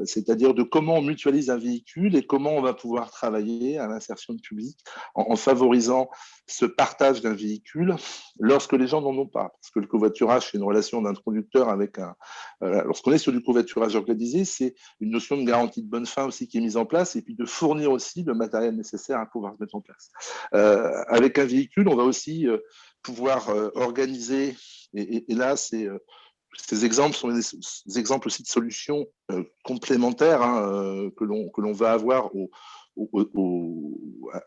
c'est-à-dire de comment on mutualise un véhicule et comment on va pouvoir travailler à l'insertion de public en favorisant ce partage d'un véhicule lorsque les gens n'en ont pas. Parce que le covoiturage, c'est une relation d'un conducteur avec lorsqu'on est sur du covoiturage organisé, c'est une notion de garantie de bonne fin aussi qui est mise en place et puis de fournir aussi le matériel nécessaire à pouvoir se mettre en place. Avec un véhicule, on va aussi pouvoir organiser, et là, ces exemples sont des exemples aussi de solutions complémentaires que l'on va avoir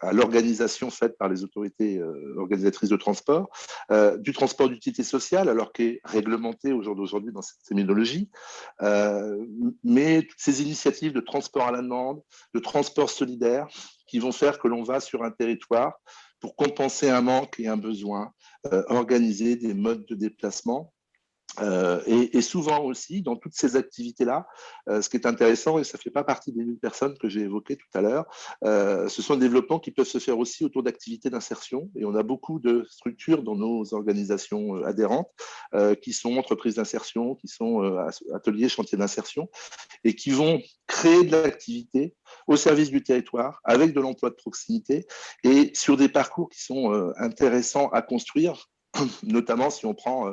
à l'organisation faite par les autorités organisatrices de transport, du transport d'utilité sociale, alors qu'il est réglementé au jour d'aujourd'hui dans cette terminologie, mais toutes ces initiatives de transport à la demande, de transport solidaire, qui vont faire que l'on va sur un territoire pour compenser un manque et un besoin, organiser des modes de déplacement. Et souvent aussi, dans toutes ces activités-là, ce qui est intéressant, et ça ne fait pas partie des 1000 personnes que j'ai évoquées tout à l'heure, ce sont des développements qui peuvent se faire aussi autour d'activités d'insertion. Et on a beaucoup de structures dans nos organisations adhérentes qui sont entreprises d'insertion, qui sont ateliers, chantiers d'insertion, et qui vont créer de l'activité au service du territoire, avec de l'emploi de proximité, et sur des parcours qui sont intéressants à construire, notamment si on prend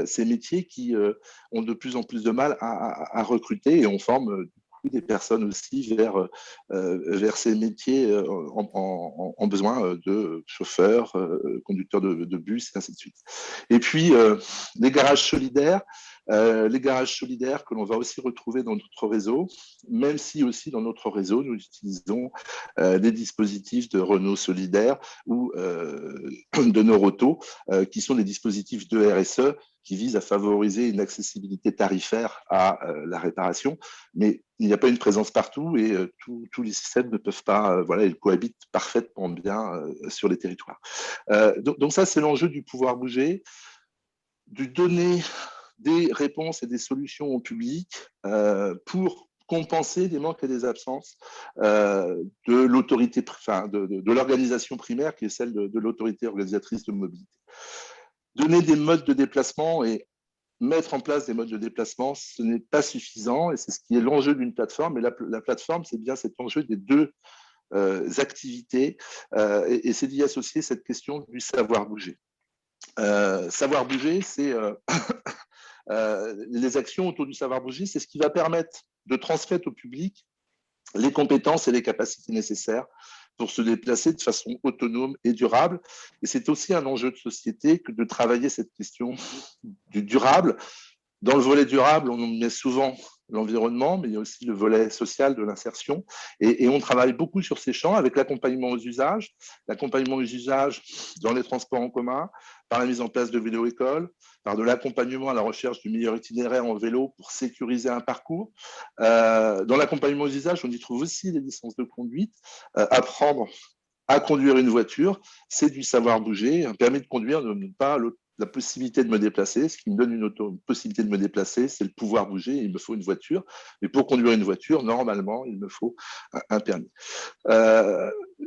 ces métiers qui ont de plus en plus de mal à recruter, et on forme des personnes aussi vers ces métiers en besoin de chauffeurs, conducteurs de bus, et ainsi de suite. Et puis, les garages solidaires que l'on va aussi retrouver dans notre réseau, même si aussi dans notre réseau, nous utilisons des dispositifs de Renault solidaire ou de Noroto, qui sont des dispositifs de RSE qui visent à favoriser une accessibilité tarifaire à la réparation, mais il n'y a pas une présence partout et tous les systèmes ne peuvent pas, ils cohabitent parfaitement bien sur les territoires. Donc ça, c'est l'enjeu du pouvoir bouger, de donner des réponses et des solutions au public pour compenser des manques et des absences de l'autorité, enfin, de l'organisation primaire qui est celle de l'autorité organisatrice de mobilité. Donner des modes de déplacement et mettre en place des modes de déplacement, ce n'est pas suffisant et c'est ce qui est l'enjeu d'une plateforme. Et la plateforme, c'est bien cet enjeu des deux activités et c'est d'y associer cette question du savoir bouger. Savoir bouger, c'est les actions autour du savoir bouger, c'est ce qui va permettre de transmettre au public les compétences et les capacités nécessaires pour se déplacer de façon autonome et durable. Et c'est aussi un enjeu de société que de travailler cette question du durable. Dans le volet durable, on met souvent l'environnement, mais il y a aussi le volet social de l'insertion. Et on travaille beaucoup sur ces champs avec l'accompagnement aux usages dans les transports en commun, par la mise en place de vélo-écoles, par de l'accompagnement à la recherche du meilleur itinéraire en vélo pour sécuriser un parcours. Dans l'accompagnement aux usages, on y trouve aussi les licences de conduite, apprendre à conduire une voiture, c'est du savoir bouger. Un permis de conduire ne donne pas la possibilité de me déplacer. Ce qui me donne une possibilité de me déplacer, c'est le pouvoir bouger. Il me faut une voiture. Mais pour conduire une voiture, normalement, il me faut un permis.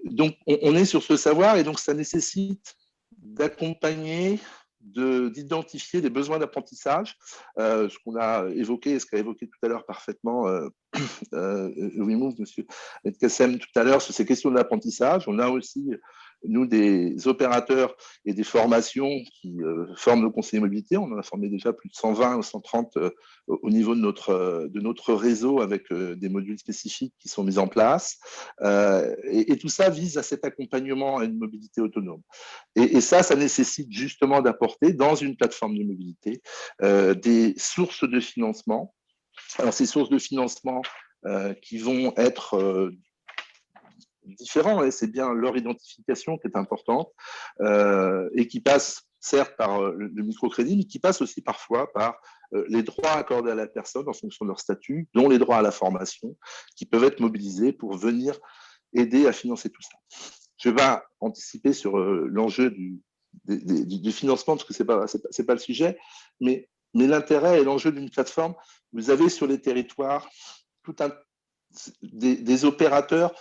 Donc, on est sur ce savoir et donc ça nécessite d'accompagner, d'identifier les besoins d'apprentissage, ce qu'on a évoqué, ce qu'a évoqué tout à l'heure parfaitement WeMove, monsieur Kassem, tout à l'heure, sur ces questions d'apprentissage. On a aussi, nous, des opérateurs et des formations qui forment nos conseillers mobilité. On en a formé déjà plus de 120 ou 130 au niveau de notre réseau avec des modules spécifiques qui sont mis en place. Et tout ça vise à cet accompagnement à une mobilité autonome. Et ça nécessite justement d'apporter dans une plateforme de mobilité des sources de financement. Alors, ces sources de financement qui vont être différents, et c'est bien leur identification qui est importante, et qui passe certes par le microcrédit, mais qui passe aussi parfois par les droits accordés à la personne en fonction de leur statut, dont les droits à la formation, qui peuvent être mobilisés pour venir aider à financer tout ça. Je vais anticiper sur l'enjeu du financement, parce que ce n'est pas le sujet, mais l'intérêt et l'enjeu d'une plateforme, vous avez sur les territoires des opérateurs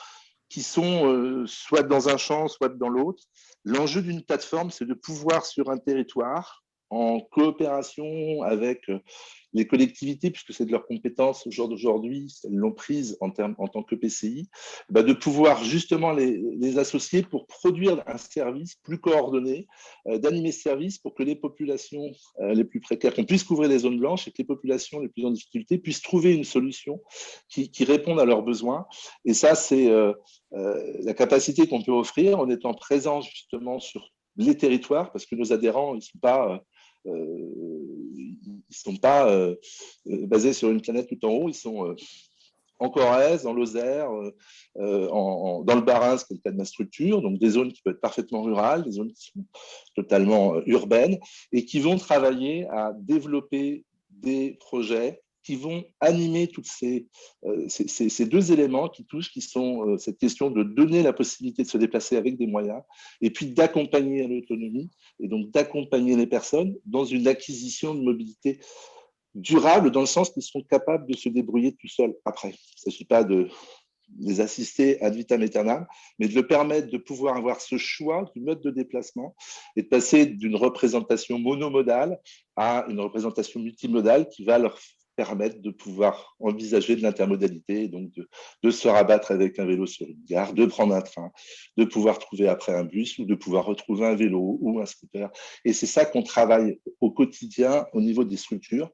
qui sont soit dans un champ, soit dans l'autre. L'enjeu d'une plateforme, c'est de pouvoir sur un territoire, en coopération avec les collectivités, puisque c'est de leurs compétences au jour d'aujourd'hui, elles l'ont prise en tant que PCI, de pouvoir justement les associer pour produire un service plus coordonné, d'animer ce service pour que les populations les plus précaires, qu'on puisse couvrir les zones blanches et que les populations les plus en difficulté puissent trouver une solution qui réponde à leurs besoins. Et ça, c'est la capacité qu'on peut offrir en étant présent justement sur les territoires, parce que nos adhérents, ils sont pas basés sur une planète tout en haut, ils sont en Corrèze, en Lozère, dans le Bas-Rhin, c'est le cas de ma structure, donc des zones qui peuvent être parfaitement rurales, des zones qui sont totalement urbaines, et qui vont travailler à développer des projets qui vont animer tous ces deux éléments qui touchent, qui sont cette question de donner la possibilité de se déplacer avec des moyens, et puis d'accompagner à l'autonomie, et donc d'accompagner les personnes dans une acquisition de mobilité durable, dans le sens qu'ils sont capables de se débrouiller tout seuls après. Il ne s'agit pas de les assister ad vitam aeternam, mais de leur permettre de pouvoir avoir ce choix du mode de déplacement et de passer d'une représentation monomodale à une représentation multimodale qui va leur permettre de pouvoir envisager de l'intermodalité, donc de se rabattre avec un vélo sur une gare, de prendre un train, de pouvoir trouver après un bus ou de pouvoir retrouver un vélo ou un scooter. Et c'est ça qu'on travaille au quotidien au niveau des structures,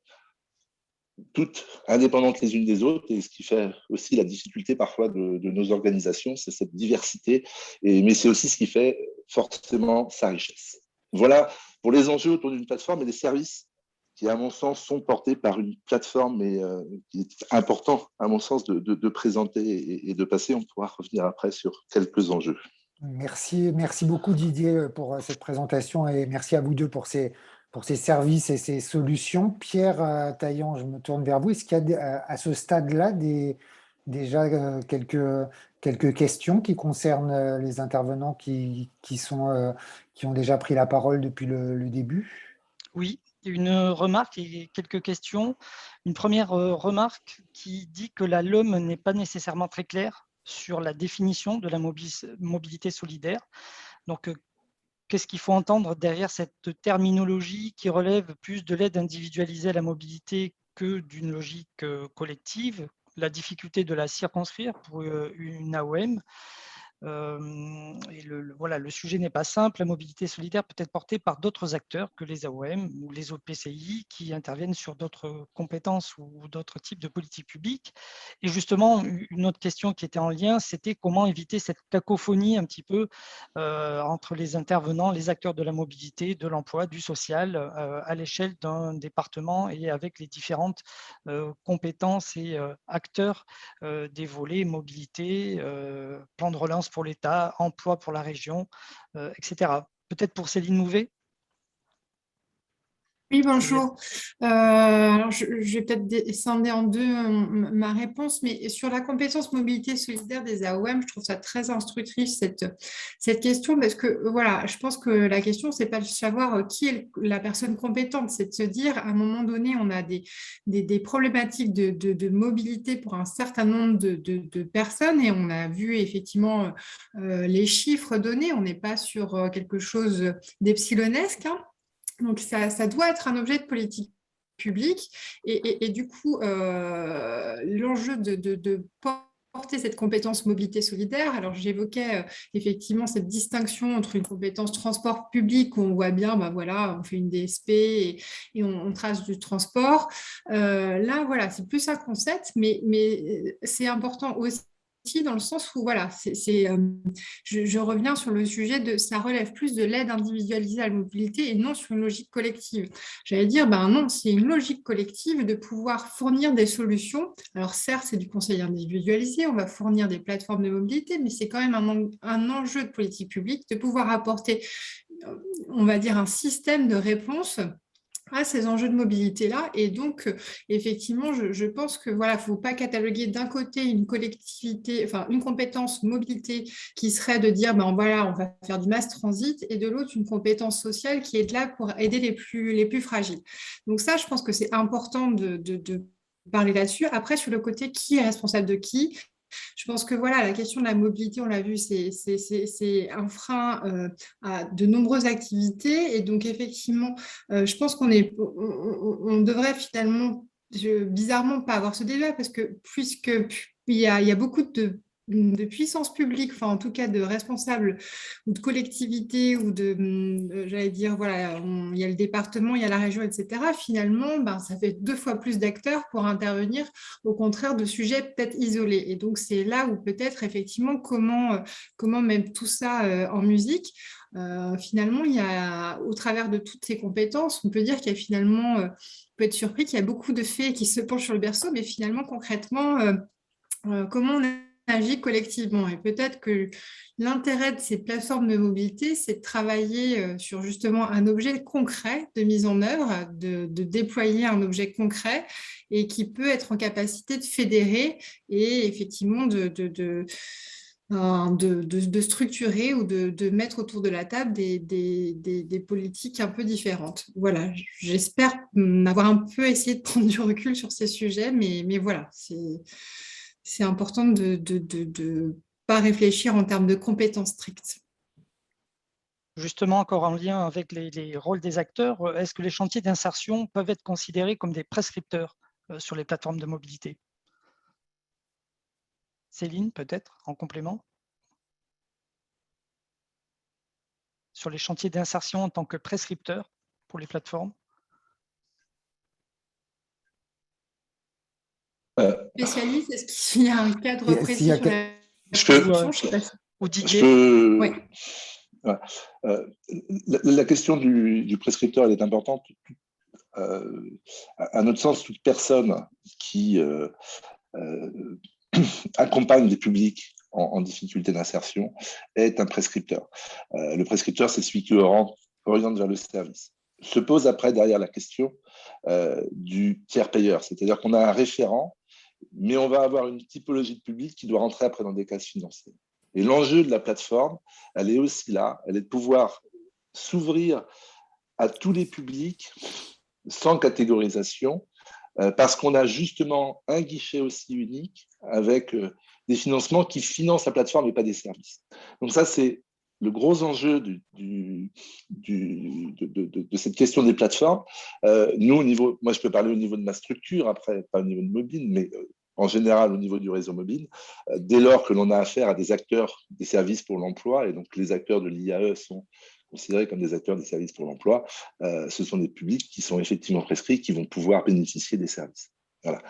toutes indépendantes les unes des autres, et ce qui fait aussi la difficulté parfois de nos organisations, c'est cette diversité, mais c'est aussi ce qui fait forcément sa richesse. Voilà pour les enjeux autour d'une plateforme et des services qui, à mon sens, sont portés par une plateforme et qui est important, à mon sens, de présenter et de passer. On pourra revenir après sur quelques enjeux. Merci beaucoup Didier pour cette présentation et merci à vous deux pour ces services et ces solutions. Pierre Taillant, je me tourne vers vous. Est-ce qu'il y a à ce stade-là déjà quelques questions qui concernent les intervenants qui ont déjà pris la parole depuis le début? Oui, une remarque et quelques questions. Une première remarque qui dit que la LOM n'est pas nécessairement très claire sur la définition de la mobilité solidaire. Donc, qu'est-ce qu'il faut entendre derrière cette terminologie qui relève plus de l'aide individualisée à la mobilité que d'une logique collective, la difficulté de la circonscrire pour une AOM. Et le sujet n'est pas simple. La mobilité solidaire peut être portée par d'autres acteurs que les AOM ou les autres PCI qui interviennent sur d'autres compétences ou d'autres types de politiques publiques. Et justement, une autre question qui était en lien, c'était comment éviter cette cacophonie un petit peu entre les intervenants, les acteurs de la mobilité, de l'emploi, du social, à l'échelle d'un département et avec les différentes compétences et acteurs des volets mobilité, plan de relance pour l'État, emploi pour la région, etc. Peut-être pour Céline Mouvet. Oui, bonjour. Alors, je vais peut-être scinder en deux ma réponse, mais sur la compétence mobilité solidaire des AOM, je trouve ça très instructif cette question, parce que voilà, je pense que la question, c'est pas de savoir qui est la personne compétente, c'est de se dire, à un moment donné, on a des problématiques de mobilité pour un certain nombre de personnes, et on a vu effectivement les chiffres donnés, on n'est pas sur quelque chose d'epsilonesque, hein. Donc, ça doit être un objet de politique publique. Et du coup, l'enjeu de porter cette compétence mobilité solidaire, alors j'évoquais effectivement cette distinction entre une compétence transport public où on voit bien, ben voilà, on fait une DSP et on trace du transport. Là, voilà, c'est plus un concept, mais c'est important aussi dans le sens où, voilà, je reviens sur le sujet de ça relève plus de l'aide individualisée à la mobilité et non sur une logique collective. J'allais dire, ben non, c'est une logique collective de pouvoir fournir des solutions. Alors certes, c'est du conseil individualisé, on va fournir des plateformes de mobilité, mais c'est quand même un enjeu de politique publique de pouvoir apporter, on va dire, un système de réponse à ces enjeux de mobilité-là. Et donc, effectivement, je pense que voilà, faut pas cataloguer d'un côté une collectivité, enfin une compétence mobilité qui serait de dire, ben voilà, on va faire du mass transit, et de l'autre, une compétence sociale qui est là pour aider les plus fragiles. Donc ça, je pense que c'est important de parler là-dessus. Après, sur le côté, qui est responsable de qui? Je pense que voilà, la question de la mobilité, on l'a vu, c'est un frein à de nombreuses activités. Et donc, effectivement, je pense on devrait finalement, bizarrement, pas avoir ce débat parce que puisque il y a beaucoup de puissance publique, enfin en tout cas de responsables ou de collectivités ou j'allais dire, voilà, il y a le département, il y a la région, etc. Finalement, ben, ça fait 2 fois plus d'acteurs pour intervenir au contraire de sujets peut-être isolés. Et donc, c'est là où peut-être effectivement comment mettre tout ça en musique. Finalement, il y a, au travers de toutes ces compétences, on peut dire qu'il y a finalement, on peut être surpris qu'il y a beaucoup de faits qui se penchent sur le berceau, mais finalement, concrètement, comment on agit collectivement. Et peut-être que l'intérêt de ces plateformes de mobilité, c'est de travailler sur justement un objet concret de mise en œuvre, de déployer un objet concret et qui peut être en capacité de fédérer et effectivement de structurer ou de mettre autour de la table des politiques un peu différentes. Voilà, j'espère avoir un peu essayé de prendre du recul sur ces sujets, mais voilà, c'est important de pas réfléchir en termes de compétences strictes. Justement, encore en lien avec les rôles des acteurs, est-ce que les chantiers d'insertion peuvent être considérés comme des prescripteurs sur les plateformes de mobilité? Céline, peut-être, en complément? Sur les chantiers d'insertion en tant que prescripteurs pour les plateformes? Spécialiste, est-ce qu'il y a un cadre précis sur la question? Je sais pas si... Ou Didier? Ouais. Voilà. La question du prescripteur, elle est importante. À notre sens, toute personne qui accompagne des publics en difficulté d'insertion est un prescripteur. Le prescripteur, c'est celui qui oriente vers le service. Se pose après, derrière, la question du tiers payeur, c'est-à-dire qu'on a un référent, mais on va avoir une typologie de public qui doit rentrer après dans des cases financières. Et l'enjeu de la plateforme, elle est aussi là, elle est de pouvoir s'ouvrir à tous les publics sans catégorisation, parce qu'on a justement un guichet aussi unique avec des financements qui financent la plateforme et pas des services. Donc ça, c'est le gros enjeu de cette question des plateformes. Nous, moi, je peux parler au niveau de ma structure, après, pas au niveau de Mobine, mais en général au niveau du réseau mobile, dès lors que l'on a affaire à des acteurs des services pour l'emploi, et donc les acteurs de l'IAE sont considérés comme des acteurs des services pour l'emploi, ce sont des publics qui sont effectivement prescrits, qui vont pouvoir bénéficier des services. Voilà.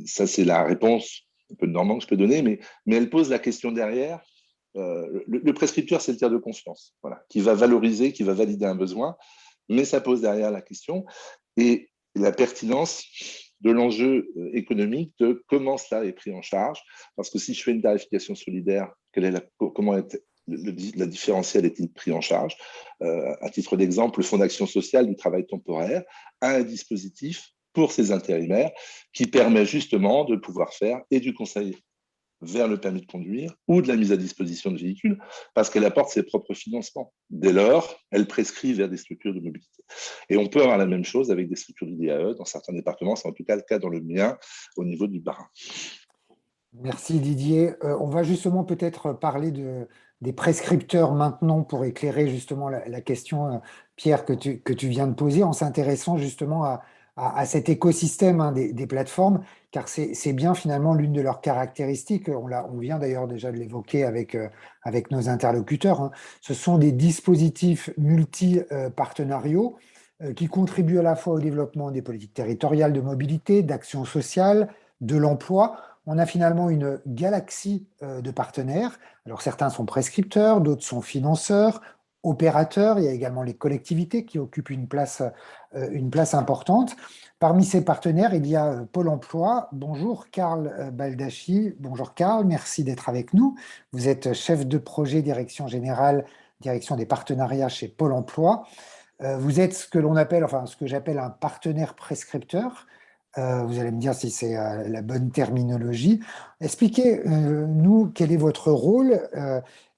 Ça, c'est la réponse un peu normande que je peux donner, mais elle pose la question derrière. Le prescripteur, c'est le tiers de confiance, voilà, qui va valoriser, qui va valider un besoin, mais ça pose derrière la question et la pertinence de l'enjeu économique de comment cela est pris en charge. Parce que si je fais une tarification solidaire, comment la différentielle est-il pris en charge? À titre d'exemple, le Fonds d'action sociale du travail temporaire a un dispositif pour ces intérimaires qui permet justement de pouvoir faire et du conseil vers le permis de conduire ou de la mise à disposition de véhicules parce qu'elle apporte ses propres financements. Dès lors, elle prescrit vers des structures de mobilité. Et on peut avoir la même chose avec des structures d'IAE dans certains départements, c'est en tout cas le cas dans le mien au niveau du Bas-Rhin. Merci Didier. On va justement peut-être parler des prescripteurs maintenant pour éclairer justement la question, Pierre, que tu viens de poser en s'intéressant justement à cet écosystème hein, des plateformes, car c'est bien finalement l'une de leurs caractéristiques. On vient d'ailleurs déjà de l'évoquer avec nos interlocuteurs. Hein. Ce sont des dispositifs multi-partenariaux qui contribuent à la fois au développement des politiques territoriales de mobilité, d'action sociale, de l'emploi. On a finalement une galaxie de partenaires. Alors certains sont prescripteurs, d'autres sont financeurs, opérateurs. Il y a également les collectivités qui occupent une place importante. Parmi ces partenaires, il y a Pôle emploi. Bonjour Karl Baldacci. Bonjour Karl, merci d'être avec nous. Vous êtes chef de projet direction générale, direction des partenariats chez Pôle emploi. Vous êtes ce que l'on appelle, enfin ce que j'appelle un partenaire prescripteur. Vous allez me dire si c'est la bonne terminologie. Expliquez-nous quel est votre rôle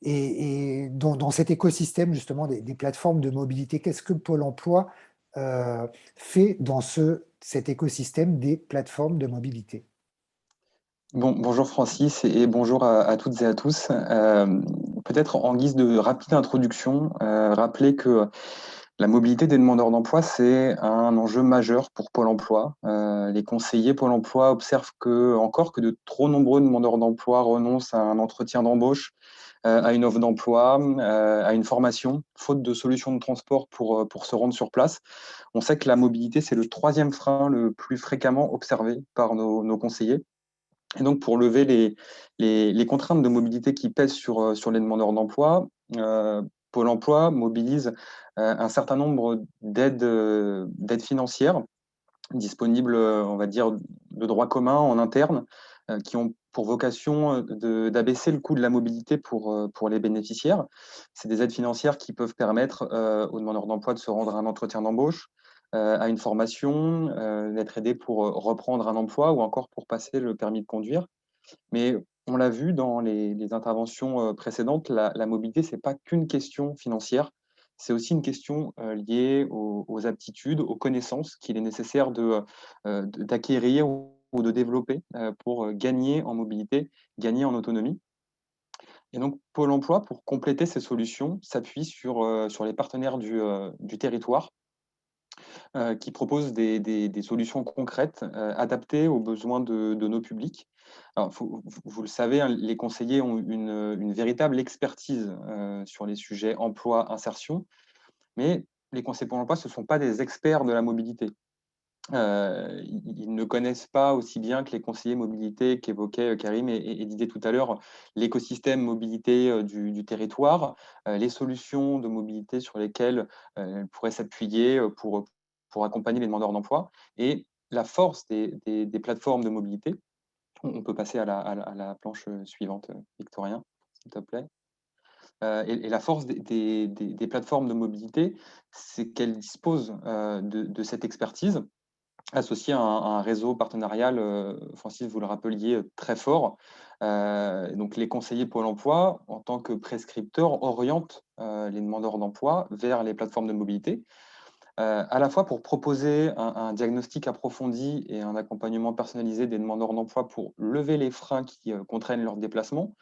et dans cet écosystème justement des plateformes de mobilité. Qu'est-ce que Pôle emploi fait dans cet écosystème des plateformes de mobilité? Bonjour Francis et bonjour à toutes et à tous. Peut-être en guise de rapide introduction, rappeler que la mobilité des demandeurs d'emploi, c'est un enjeu majeur pour Pôle emploi. Les conseillers Pôle emploi observent que de trop nombreux demandeurs d'emploi renoncent à un entretien d'embauche, à une offre d'emploi, à une formation, faute de solutions de transport pour se rendre sur place. On sait que la mobilité, c'est le 3e frein le plus fréquemment observé par nos conseillers. Et donc, pour lever les contraintes de mobilité qui pèsent sur les demandeurs d'emploi, Pôle emploi mobilise un certain nombre d'aides financières disponibles, on va dire, de droit commun en interne, qui ont pour vocation d'abaisser le coût de la mobilité pour les bénéficiaires. C'est des aides financières qui peuvent permettre aux demandeurs d'emploi de se rendre à un entretien d'embauche, à une formation, d'être aidé pour reprendre un emploi ou encore pour passer le permis de conduire. Mais on l'a vu dans les interventions précédentes, la mobilité, ce n'est pas qu'une question financière, c'est aussi une question liée aux aptitudes, aux connaissances qu'il est nécessaire d'acquérir ou de développer pour gagner en mobilité, gagner en autonomie. Et donc, Pôle emploi, pour compléter ces solutions, s'appuie sur les partenaires du territoire qui proposent des solutions concrètes adaptées aux besoins de nos publics. Alors, vous le savez, hein, les conseillers ont une véritable expertise sur les sujets emploi, insertion, mais les conseillers pour l'emploi, ce ne sont pas des experts de la mobilité. Ils ne connaissent pas aussi bien que les conseillers mobilité qu'évoquaient Karim et Didier tout à l'heure, l'écosystème mobilité du territoire, les solutions de mobilité sur lesquelles elles pourraient s'appuyer pour accompagner les demandeurs d'emploi. Et la force des plateformes de mobilité, on peut passer à la planche suivante, Victorien, s'il te plaît. Et la force des plateformes de mobilité, c'est qu'elles disposent de cette expertise associée à un réseau partenarial, Francis, vous le rappeliez, très fort. Donc les conseillers Pôle emploi, en tant que prescripteurs, orientent les demandeurs d'emploi vers les plateformes de mobilité à la fois pour proposer un diagnostic approfondi et un accompagnement personnalisé des demandeurs d'emploi pour lever les freins qui contraignent leur déplacement.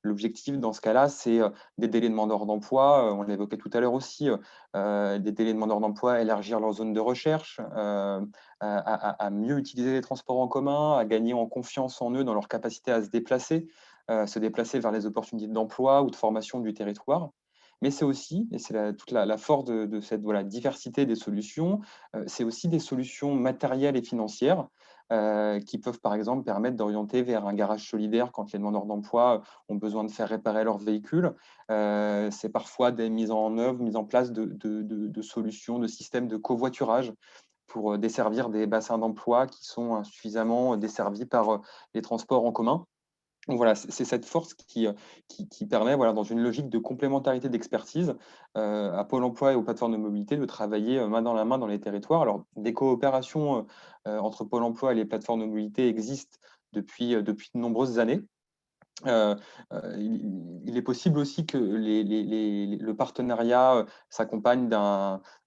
L'objectif dans ce cas-là, c'est des délais demandeurs d'emploi, on l'évoquait tout à l'heure aussi, des délais demandeurs d'emploi, élargir leur zone de recherche, à mieux utiliser les transports en commun, à gagner en confiance en eux dans leur capacité à se déplacer vers les opportunités d'emploi ou de formation du territoire. Mais c'est aussi, et c'est toute la force de cette diversité des solutions, c'est aussi des solutions matérielles et financières qui peuvent par exemple permettre d'orienter vers un garage solidaire quand les demandeurs d'emploi ont besoin de faire réparer leur véhicule. C'est parfois des mises en place de solutions, de systèmes de covoiturage pour desservir des bassins d'emploi qui sont insuffisamment desservis par les transports en commun. Donc voilà, c'est cette force qui permet, voilà, dans une logique de complémentarité d'expertise, à Pôle emploi et aux plateformes de mobilité de travailler main dans la main dans les territoires. Alors, des coopérations entre Pôle emploi et les plateformes de mobilité existent depuis de nombreuses années. Heu il est possible aussi que le partenariat s'accompagne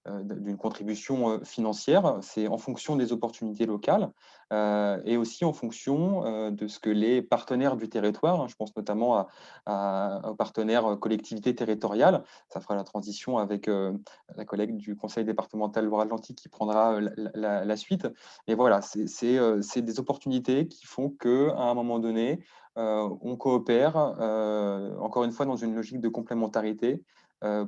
d'une contribution financière. C'est en fonction des opportunités locales et aussi en fonction de ce que les partenaires du territoire, hein, je pense notamment aux partenaires collectivités territoriales. Ça fera la transition avec la collègue du conseil départemental Loire-Atlantique qui prendra la suite. Et voilà, c'est des opportunités qui font qu'à un moment donné, on coopère, encore une fois, dans une logique de complémentarité,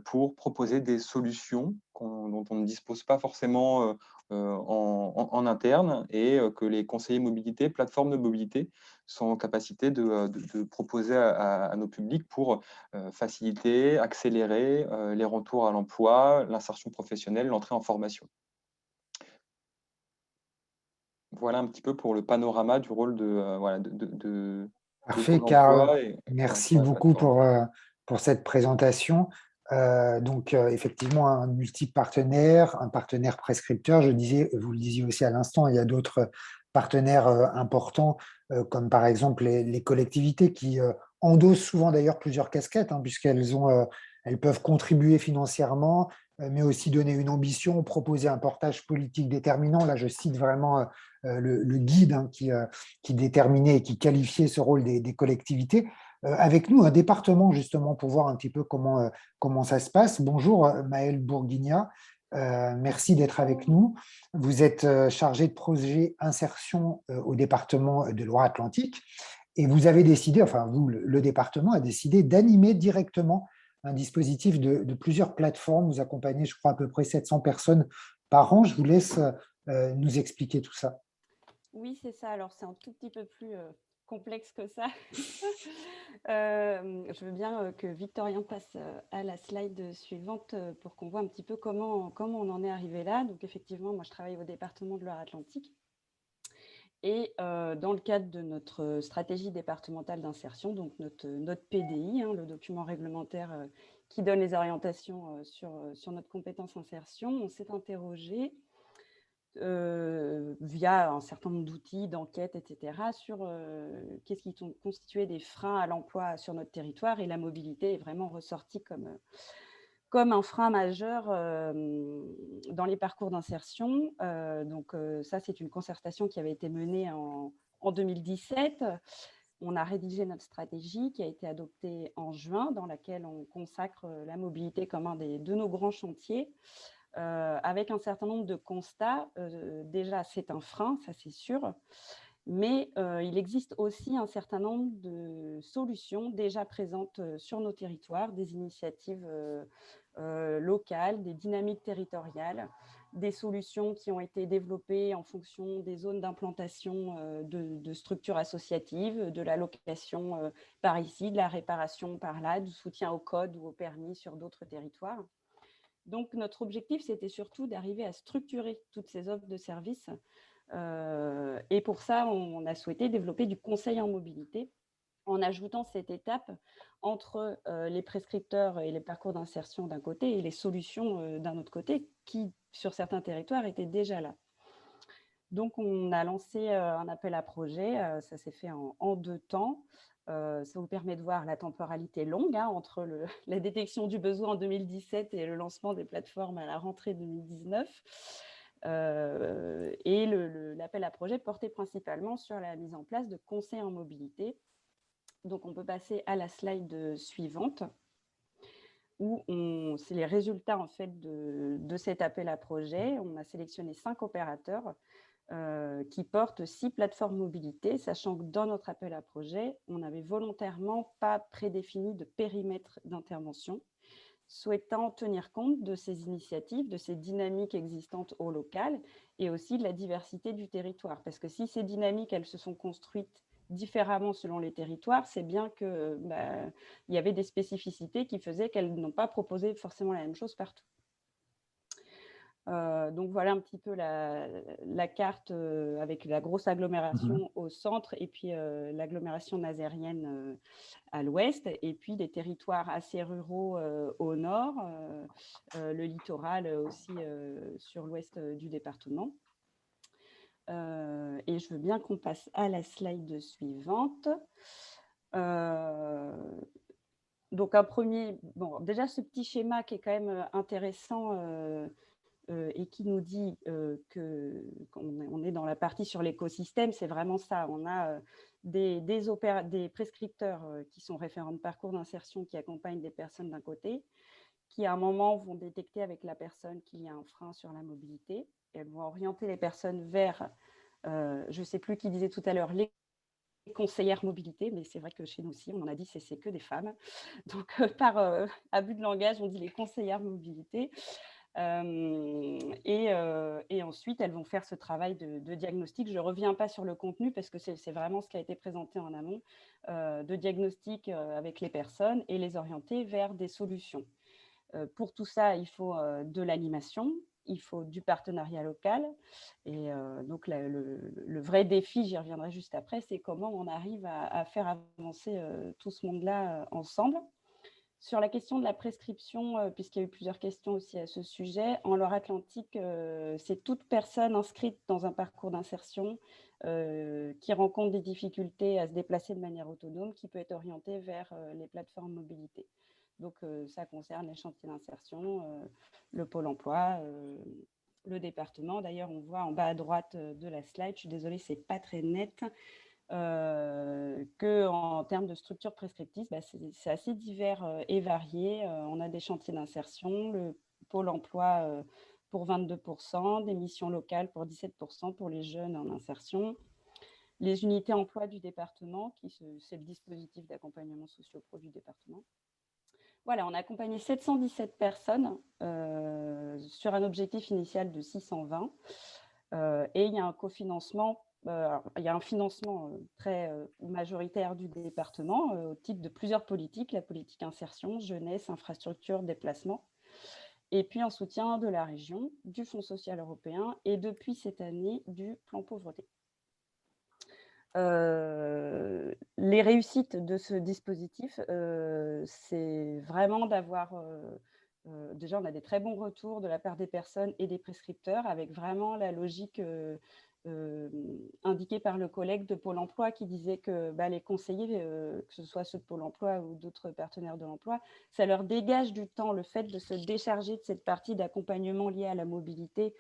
pour proposer des solutions dont on ne dispose pas forcément en interne et que les conseillers mobilité, plateformes de mobilité, sont en capacité de proposer à nos publics pour faciliter, accélérer les retours à l'emploi, l'insertion professionnelle, l'entrée en formation. Voilà un petit peu pour le panorama du rôle de Parfait, Pôle car emploi et merci pour la beaucoup plateforme. pour cette présentation. Effectivement, un multi-partenaire, un partenaire prescripteur, je disais, vous le disiez aussi à l'instant, il y a d'autres partenaires importants, comme par exemple les collectivités qui endossent souvent d'ailleurs plusieurs casquettes, hein, elles peuvent contribuer financièrement, mais aussi donner une ambition, proposer un portage politique déterminant. Là, je cite vraiment le guide, hein, qui déterminait et qui qualifiait ce rôle des collectivités. Avec nous, un département, justement, pour voir un petit peu comment ça se passe. Bonjour, Maëlle Bourguignat. Merci d'être avec nous. Vous êtes chargé de projet insertion au département de Loire-Atlantique et vous avez décidé, enfin vous, le département a décidé d'animer directement un dispositif de plusieurs plateformes. Vous accompagnez, je crois, à peu près 700 personnes par an. Je vous laisse nous expliquer tout ça. Oui, c'est ça. Alors, c'est un tout petit peu plus complexe que ça. Je veux bien que Victorien passe à la slide suivante pour qu'on voit un petit peu comment on en est arrivé là. Donc, effectivement, moi, je travaille au département de Loire-Atlantique. Et dans le cadre de notre stratégie départementale d'insertion, donc notre PDI, hein, le document réglementaire qui donne les orientations sur notre compétence insertion, on s'est interrogé via un certain nombre d'outils, d'enquêtes, etc., sur qu'est-ce qui constituait des freins à l'emploi sur notre territoire. Et la mobilité est vraiment ressortie comme un frein majeur dans les parcours d'insertion. Ça, c'est une concertation qui avait été menée en 2017. On a rédigé notre stratégie qui a été adoptée en juin, dans laquelle on consacre la mobilité comme un de nos grands chantiers. Avec un certain nombre de constats. Déjà, c'est un frein, ça c'est sûr, mais il existe aussi un certain nombre de solutions déjà présentes sur nos territoires, des initiatives locales, des dynamiques territoriales, des solutions qui ont été développées en fonction des zones d'implantation de structures associatives, de la location par ici, de la réparation par là, du soutien au code ou au permis sur d'autres territoires. Donc, notre objectif, c'était surtout d'arriver à structurer toutes ces offres de services. Et pour ça, on a souhaité développer du conseil en mobilité en ajoutant cette étape entre les prescripteurs et les parcours d'insertion d'un côté et les solutions d'un autre côté qui, sur certains territoires, étaient déjà là. Donc, on a lancé un appel à projet. Ça s'est fait en 2 temps. Ça vous permet de voir la temporalité longue entre la détection du besoin en 2017 et le lancement des plateformes à la rentrée 2019. Et l'appel à projet portait principalement sur la mise en place de conseils en mobilité. Donc, on peut passer à la slide suivante, où c'est les résultats en fait de cet appel à projet. On a sélectionné 5 opérateurs qui portent 6 plateformes mobilité, sachant que dans notre appel à projet, on n'avait volontairement pas prédéfini de périmètre d'intervention, souhaitant tenir compte de ces initiatives, de ces dynamiques existantes au local et aussi de la diversité du territoire. Parce que si ces dynamiques, elles se sont construites différemment selon les territoires, c'est bien qu'il y avait des spécificités qui faisaient qu'elles n'ont pas proposé forcément la même chose partout. Donc voilà un petit peu la carte avec la grosse agglomération au centre et puis l'agglomération nazérienne à l'ouest, et puis des territoires assez ruraux au nord, le littoral aussi sur l'ouest du département. Et je veux bien qu'on passe à la slide suivante. Donc un premier, déjà ce petit schéma qui est quand même intéressant et qui nous dit qu'on est dans la partie sur l'écosystème, c'est vraiment ça. On a des prescripteurs qui sont référents de parcours d'insertion qui accompagnent des personnes d'un côté, qui à un moment vont détecter avec la personne qu'il y a un frein sur la mobilité. Et elles vont orienter les personnes vers, je ne sais plus qui disait tout à l'heure, les conseillères mobilité, mais c'est vrai que chez nous aussi, on en a dit c'est que des femmes. Donc par abus de langage, on dit les conseillères mobilité. Et ensuite, elles vont faire ce travail de diagnostic. Je ne reviens pas sur le contenu parce que c'est vraiment ce qui a été présenté en amont, de diagnostic avec les personnes et les orienter vers des solutions. Pour tout ça, il faut de l'animation, il faut du partenariat local. Et donc, le vrai défi, j'y reviendrai juste après, c'est comment on arrive à faire avancer tout ce monde-là ensemble. Sur la question de la prescription, puisqu'il y a eu plusieurs questions aussi à ce sujet, en Loire-Atlantique, c'est toute personne inscrite dans un parcours d'insertion qui rencontre des difficultés à se déplacer de manière autonome, qui peut être orientée vers les plateformes mobilité. Donc, ça concerne les chantiers d'insertion, le pôle emploi, le département. D'ailleurs, on voit en bas à droite de la slide, je suis désolée, ce n'est pas très net, qu'en termes de structure prescriptive, c'est assez divers et varié. On a des chantiers d'insertion, le pôle emploi pour 22%, des missions locales pour 17% pour les jeunes en insertion, les unités emploi du département, c'est le dispositif d'accompagnement socio-pro du département. Voilà, on a accompagné 717 personnes sur un objectif initial de 620 et il y a un cofinancement. Il y a un financement très majoritaire du département au titre de plusieurs politiques, la politique insertion, jeunesse, infrastructure, déplacement, et puis en soutien de la région, du Fonds social européen et depuis cette année du plan pauvreté. Les réussites de ce dispositif, c'est vraiment d'avoir... déjà, on a des très bons retours de la part des personnes et des prescripteurs avec vraiment la logique indiquée par le collègue de Pôle emploi qui disait que les conseillers, que ce soit ceux de Pôle emploi ou d'autres partenaires de l'emploi, ça leur dégage du temps, le fait de se décharger de cette partie d'accompagnement liée à la mobilité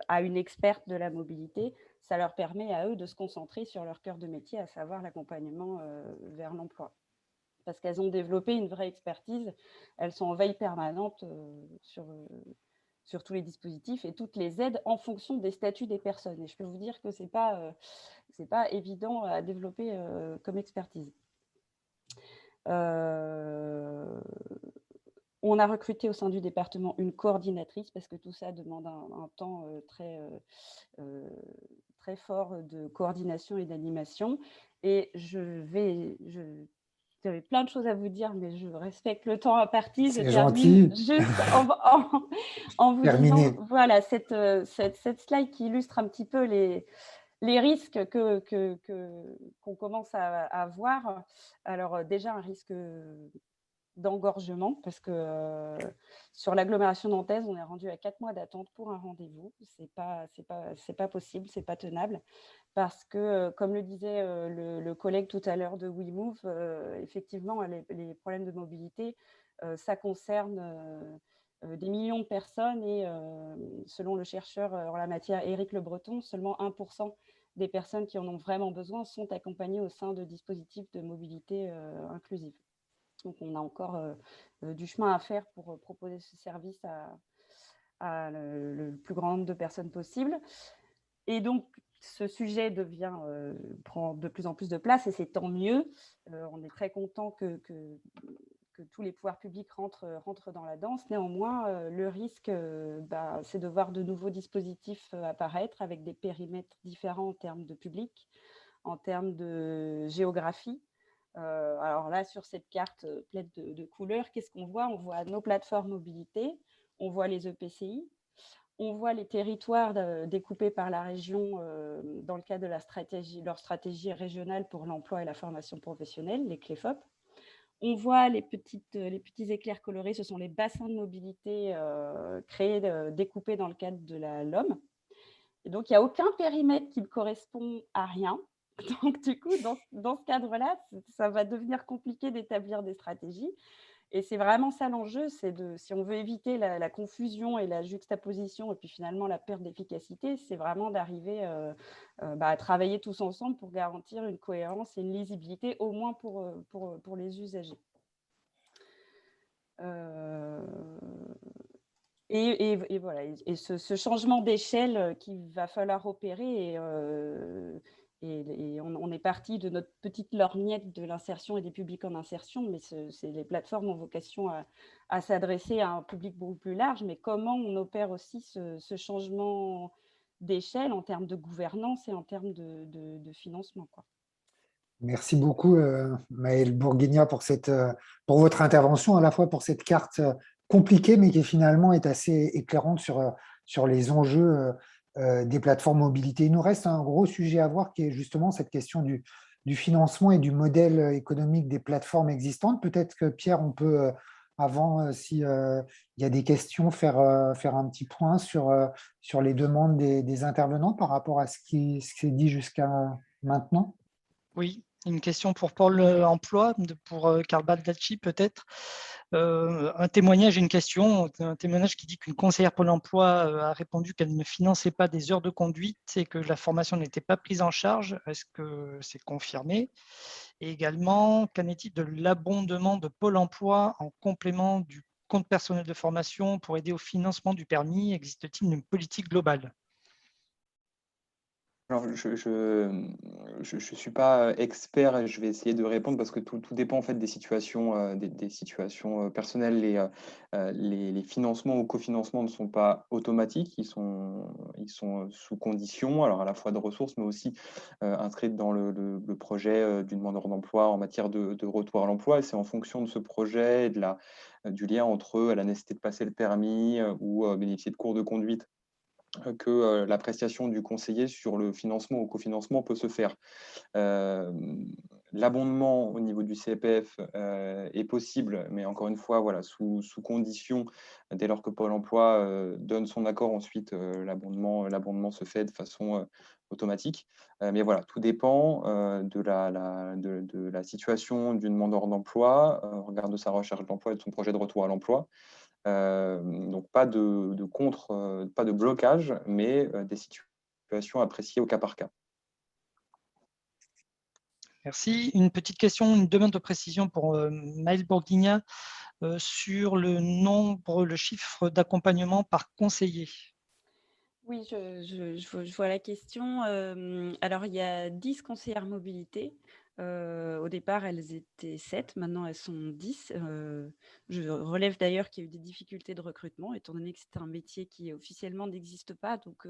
à une experte de la mobilité, ça leur permet à eux de se concentrer sur leur cœur de métier, à savoir l'accompagnement vers l'emploi. Parce qu'elles ont développé une vraie expertise, elles sont en veille permanente sur tous les dispositifs et toutes les aides en fonction des statuts des personnes. Et je peux vous dire que ce n'est pas évident à développer comme expertise. On a recruté au sein du département une coordinatrice parce que tout ça demande un temps très fort de coordination et d'animation. Et j'avais plein de choses à vous dire, mais je respecte le temps imparti. C'est je termine gentil. juste en vous Terminé. disant, voilà, cette slide qui illustre un petit peu les risques qu'on commence à voir. Alors déjà, un risque d'engorgement parce que sur l'agglomération nantaise, on est rendu à 4 mois d'attente pour un rendez-vous. C'est pas possible, c'est pas tenable parce que, comme le disait le collègue tout à l'heure de WeMove, effectivement, les problèmes de mobilité, ça concerne des millions de personnes et selon le chercheur en la matière Éric Le Breton, seulement 1% des personnes qui en ont vraiment besoin sont accompagnées au sein de dispositifs de mobilité inclusive. Donc, on a encore du chemin à faire pour proposer ce service à le plus grand nombre de personnes possible. Et donc, ce sujet prend de plus en plus de place et c'est tant mieux. On est très content que tous les pouvoirs publics rentrent dans la danse. Néanmoins, le risque, c'est de voir de nouveaux dispositifs apparaître avec des périmètres différents en termes de public, en termes de géographie. Alors là, sur cette carte pleine de couleurs, qu'est-ce qu'on voit? On voit nos plateformes mobilité, on voit les EPCI, on voit les territoires découpés par la région dans le cadre de leur stratégie régionale pour l'emploi et la formation professionnelle, les CLEFOP. On voit les petits éclairs colorés, ce sont les bassins de mobilité créés, découpés dans le cadre de la LOM. Et donc, il n'y a aucun périmètre qui ne correspond à rien. Donc, du coup, dans ce cadre-là, ça va devenir compliqué d'établir des stratégies. Et c'est vraiment ça l'enjeu, si on veut éviter la confusion et la juxtaposition et puis finalement la perte d'efficacité, c'est vraiment d'arriver à travailler tous ensemble pour garantir une cohérence et une lisibilité, au moins pour les usagers. Et voilà, et ce changement d'échelle qu'il va falloir opérer, et on est parti de notre petite lorgnette de l'insertion et des publics en insertion, mais les plateformes ont vocation à s'adresser à un public beaucoup plus large. Mais comment on opère aussi ce changement d'échelle en termes de gouvernance et en termes de financement, quoi. Merci beaucoup, Maëlle Bourguignon, pour votre intervention, à la fois pour cette carte compliquée, mais qui finalement est assez éclairante sur les enjeux des plateformes mobilité. Il nous reste un gros sujet à voir, qui est justement cette question du financement et du modèle économique des plateformes existantes. Peut-être que Pierre, on peut, avant, s'il y a des questions, faire un petit point sur les demandes des intervenants par rapport à ce qui s'est dit jusqu'à maintenant. Oui, une question pour Pôle emploi, pour Karl Baldacci peut-être. Un témoignage et une question. Un témoignage qui dit qu'une conseillère Pôle emploi a répondu qu'elle ne finançait pas des heures de conduite et que la formation n'était pas prise en charge. Est-ce que c'est confirmé? Et également, qu'en est-il de l'abondement de Pôle emploi en complément du compte personnel de formation pour aider au financement du permis? Existe-t-il une politique globale? Alors, je suis pas expert et je vais essayer de répondre parce que tout dépend en fait des situations, des situations personnelles. Les financements ou cofinancements ne sont pas automatiques, ils sont sous condition, alors à la fois de ressources, mais aussi inscrits dans le projet du demandeur d'emploi en matière de retour à l'emploi. Et c'est en fonction de ce projet et du lien entre la nécessité de passer le permis ou bénéficier de cours de conduite que l'appréciation du conseiller sur le financement ou cofinancement peut se faire. L'abondement au niveau du CPF est possible, mais encore une fois, voilà, sous condition, dès lors que Pôle emploi donne son accord, ensuite l'abondement se fait de façon automatique. Mais voilà, tout dépend de la situation du demandeur d'emploi, au regard de sa recherche d'emploi et de son projet de retour à l'emploi. Donc pas de blocage, mais des situations appréciées au cas par cas. Merci. Une petite question, une demande de précision pour Maëlle Bourguignon sur le chiffre d'accompagnement par conseiller. Oui, je vois la question. Alors, il y a 10 conseillères mobilité. Au départ, elles étaient 7, maintenant elles sont 10. Je relève d'ailleurs qu'il y a eu des difficultés de recrutement, étant donné que c'est un métier qui officiellement n'existe pas. Donc,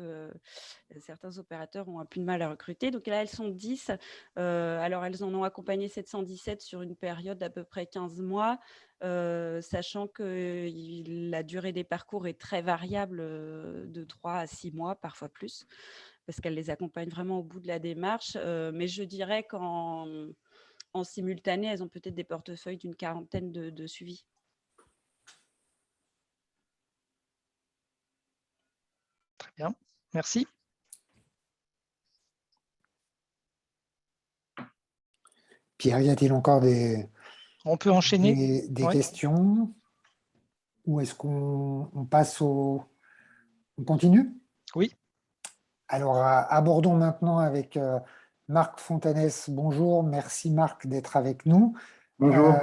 certains opérateurs ont un peu de mal à recruter. Donc là, elles sont 10. Alors, elles en ont accompagné 717 sur une période d'à peu près 15 mois. Sachant que la durée des parcours est très variable, de 3 à 6 mois, parfois plus, parce qu'elle les accompagne vraiment au bout de la démarche. Mais je dirais en simultané, elles ont peut-être des portefeuilles d'une quarantaine de suivis. Très bien, merci. Pierre, y a-t-il encore On peut enchaîner. des Ouais. questions? Ou est-ce qu'on passe on continue? Oui. Alors, abordons maintenant avec Marc Fontanès. Bonjour, merci Marc d'être avec nous. Bonjour.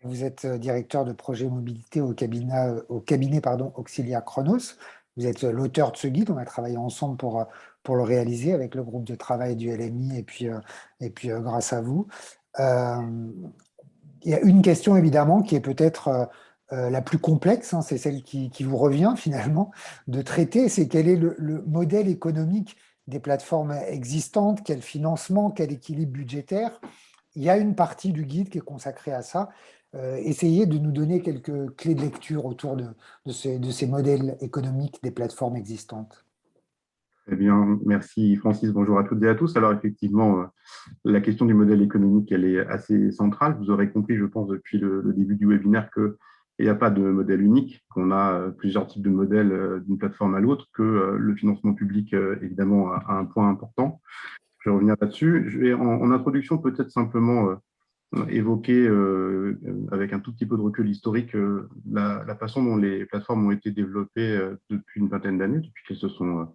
Vous êtes directeur de projet mobilité au cabinet Auxilia Chronos. Vous êtes l'auteur de ce guide. On a travaillé ensemble pour le réaliser avec le groupe de travail du LMI et puis grâce à vous. Il y a une question évidemment qui est peut-être la plus complexe, hein, c'est celle qui vous revient finalement de traiter, c'est quel est le modèle économique des plateformes existantes, quel financement, quel équilibre budgétaire. Il y a une partie du guide qui est consacrée à ça. Essayez de nous donner quelques clés de lecture autour de ces modèles économiques des plateformes existantes. Eh bien, merci Francis, bonjour à toutes et à tous. Alors effectivement, la question du modèle économique, elle est assez centrale. Vous aurez compris, je pense, depuis le début du webinaire qu'il n'y a pas de modèle unique, qu'on a plusieurs types de modèles d'une plateforme à l'autre, que le financement public, évidemment, a un point important. Je vais revenir là-dessus. Je vais, en introduction, peut-être simplement évoquer, avec un tout petit peu de recul historique, la façon dont les plateformes ont été développées depuis une vingtaine d'années, depuis qu'elles se sont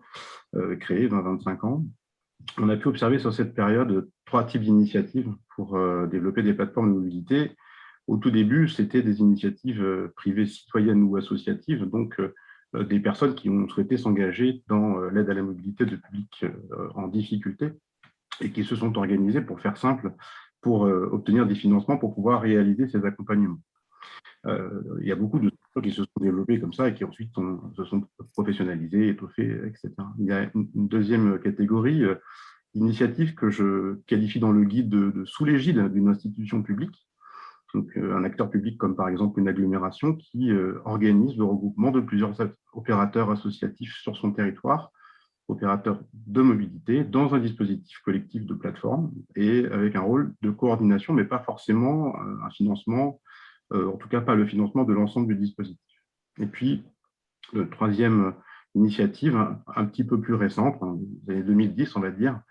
créées, 20-25 ans. On a pu observer sur cette période 3 types d'initiatives pour développer des plateformes de mobilité. Au tout début, c'était des initiatives privées citoyennes ou associatives, donc des personnes qui ont souhaité s'engager dans l'aide à la mobilité de publics en difficulté et qui se sont organisées, pour faire simple, pour obtenir des financements pour pouvoir réaliser ces accompagnements. Il y a beaucoup de structures qui se sont développées comme ça et qui ensuite se sont professionnalisées, étoffées, etc. Il y a une deuxième catégorie d'initiatives que je qualifie dans le guide de sous l'égide d'une institution publique, donc un acteur public comme par exemple une agglomération qui organise le regroupement de plusieurs opérateurs associatifs sur son territoire, opérateurs de mobilité, dans un dispositif collectif de plateforme et avec un rôle de coordination, mais pas forcément un financement, en tout cas pas le financement de l'ensemble du dispositif. Et puis, la troisième initiative, un petit peu plus récente, des années 2010, on va dire,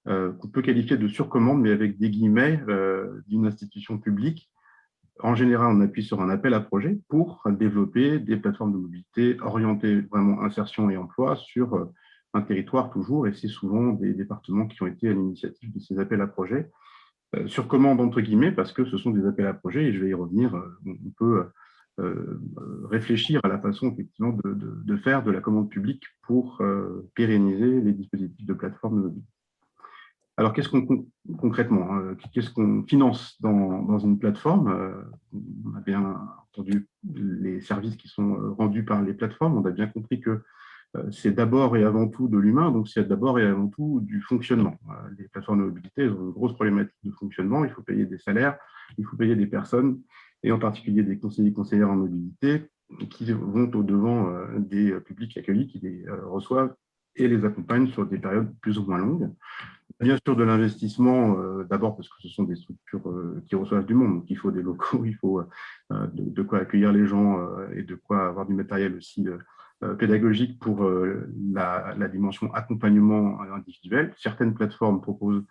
qu'on peut qualifier de surcommande, mais avec des guillemets, d'une institution publique. En général, on appuie sur un appel à projet pour développer des plateformes de mobilité orientées vraiment insertion et emploi sur un territoire toujours, et c'est souvent des départements qui ont été à l'initiative de ces appels à projets. Sur commande entre guillemets, parce que ce sont des appels à projets, et je vais y revenir, on peut réfléchir à la façon effectivement de faire de la commande publique pour pérenniser les dispositifs de plateforme de mobilité. Alors, concrètement, qu'est-ce qu'on finance dans une plateforme? On a bien entendu les services qui sont rendus par les plateformes. On a bien compris que c'est d'abord et avant tout de l'humain, donc c'est d'abord et avant tout du fonctionnement. Les plateformes de mobilité ont une grosse problématique de fonctionnement. Il faut payer des salaires, il faut payer des personnes, et en particulier des conseillers et conseillères en mobilité qui vont au-devant des publics accueillis, qui les reçoivent et les accompagnent sur des périodes plus ou moins longues. Bien sûr, de l'investissement, d'abord parce que ce sont des structures qui reçoivent du monde, donc il faut des locaux, il faut de quoi accueillir les gens et de quoi avoir du matériel aussi pédagogique pour la dimension accompagnement individuel. Certaines plateformes proposent,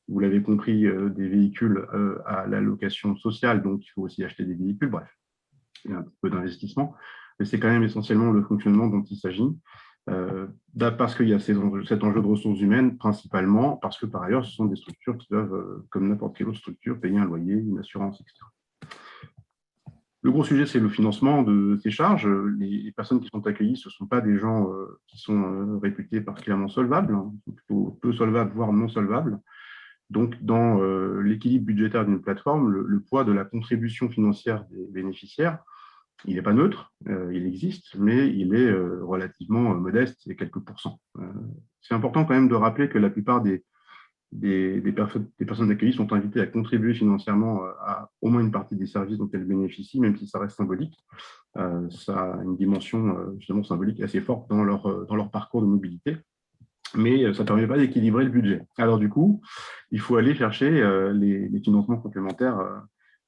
vous l'avez compris, des véhicules à la location sociale, donc il faut aussi acheter des véhicules. Bref, il y a un petit peu d'investissement, mais c'est quand même essentiellement le fonctionnement dont il s'agit. Parce qu'il y a cet enjeu de ressources humaines, principalement parce que par ailleurs, ce sont des structures qui doivent, comme n'importe quelle autre structure, payer un loyer, une assurance, etc. Le gros sujet, c'est le financement de ces charges. Les personnes qui sont accueillies, ce ne sont pas des gens qui sont réputés particulièrement solvables, hein, plutôt peu solvables, voire non solvables. Donc, dans l'équilibre budgétaire d'une plateforme, le poids de la contribution financière des bénéficiaires, il n'est pas neutre, il existe, mais il est relativement modeste, c'est quelques pourcents. C'est important quand même de rappeler que la plupart des personnes accueillies sont invitées à contribuer financièrement à au moins une partie des services dont elles bénéficient, même si ça reste symbolique. Ça a une dimension justement symbolique assez forte dans leur parcours de mobilité. mais ça ne permet pas d'équilibrer le budget. Alors du coup, il faut aller chercher les financements complémentaires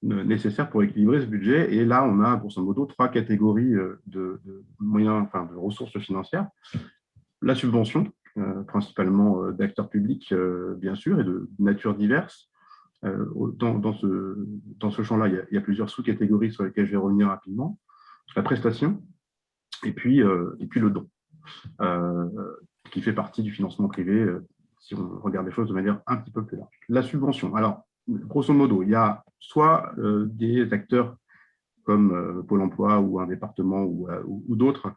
nécessaires pour équilibrer ce budget. Et là, on a grosso modo 3 catégories de moyens, enfin de ressources financières. La subvention, principalement d'acteurs publics, bien sûr, et de nature diverse. Dans ce champ-là, il y a plusieurs sous-catégories sur lesquelles je vais revenir rapidement. La prestation, et puis le don, qui fait partie du financement privé, si on regarde les choses de manière un petit peu plus large. La subvention, alors, grosso modo, il y a soit des acteurs comme Pôle emploi ou un département ou d'autres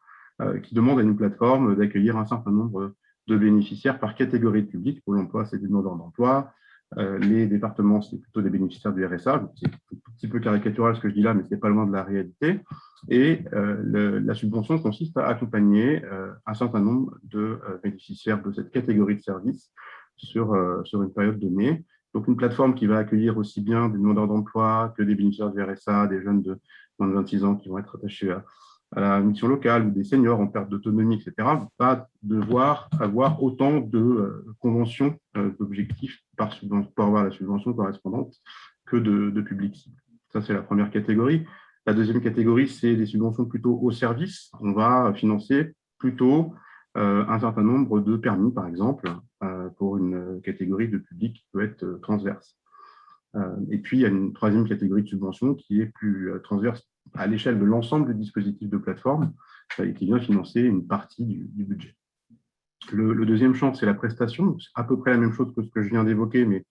qui demandent à une plateforme d'accueillir un certain nombre de bénéficiaires par catégorie de public. Pôle emploi, c'est des demandeurs d'emploi. Les départements, c'est plutôt des bénéficiaires du RSA. C'est un petit peu caricatural ce que je dis là, mais ce n'est pas loin de la réalité. Et la subvention consiste à accompagner un certain nombre de bénéficiaires de cette catégorie de services sur une période donnée. Donc, une plateforme qui va accueillir aussi bien des demandeurs d'emploi que des bénéficiaires du RSA, des jeunes de moins de 26 ans qui vont être attachés à la mission locale ou des seniors en perte d'autonomie, etc., va devoir avoir autant de conventions d'objectifs pour avoir la subvention correspondante que de public cible. Ça, c'est la première catégorie. La deuxième catégorie, c'est des subventions plutôt au service. On va financer plutôt un certain nombre de permis, par exemple, pour une catégorie de public qui peut être transverse. Et puis, il y a une troisième catégorie de subvention qui est plus transverse à l'échelle de l'ensemble du dispositif de plateforme et qui vient financer une partie du budget. Le deuxième champ, c'est la prestation. C'est à peu près la même chose que ce que je viens d'évoquer, mais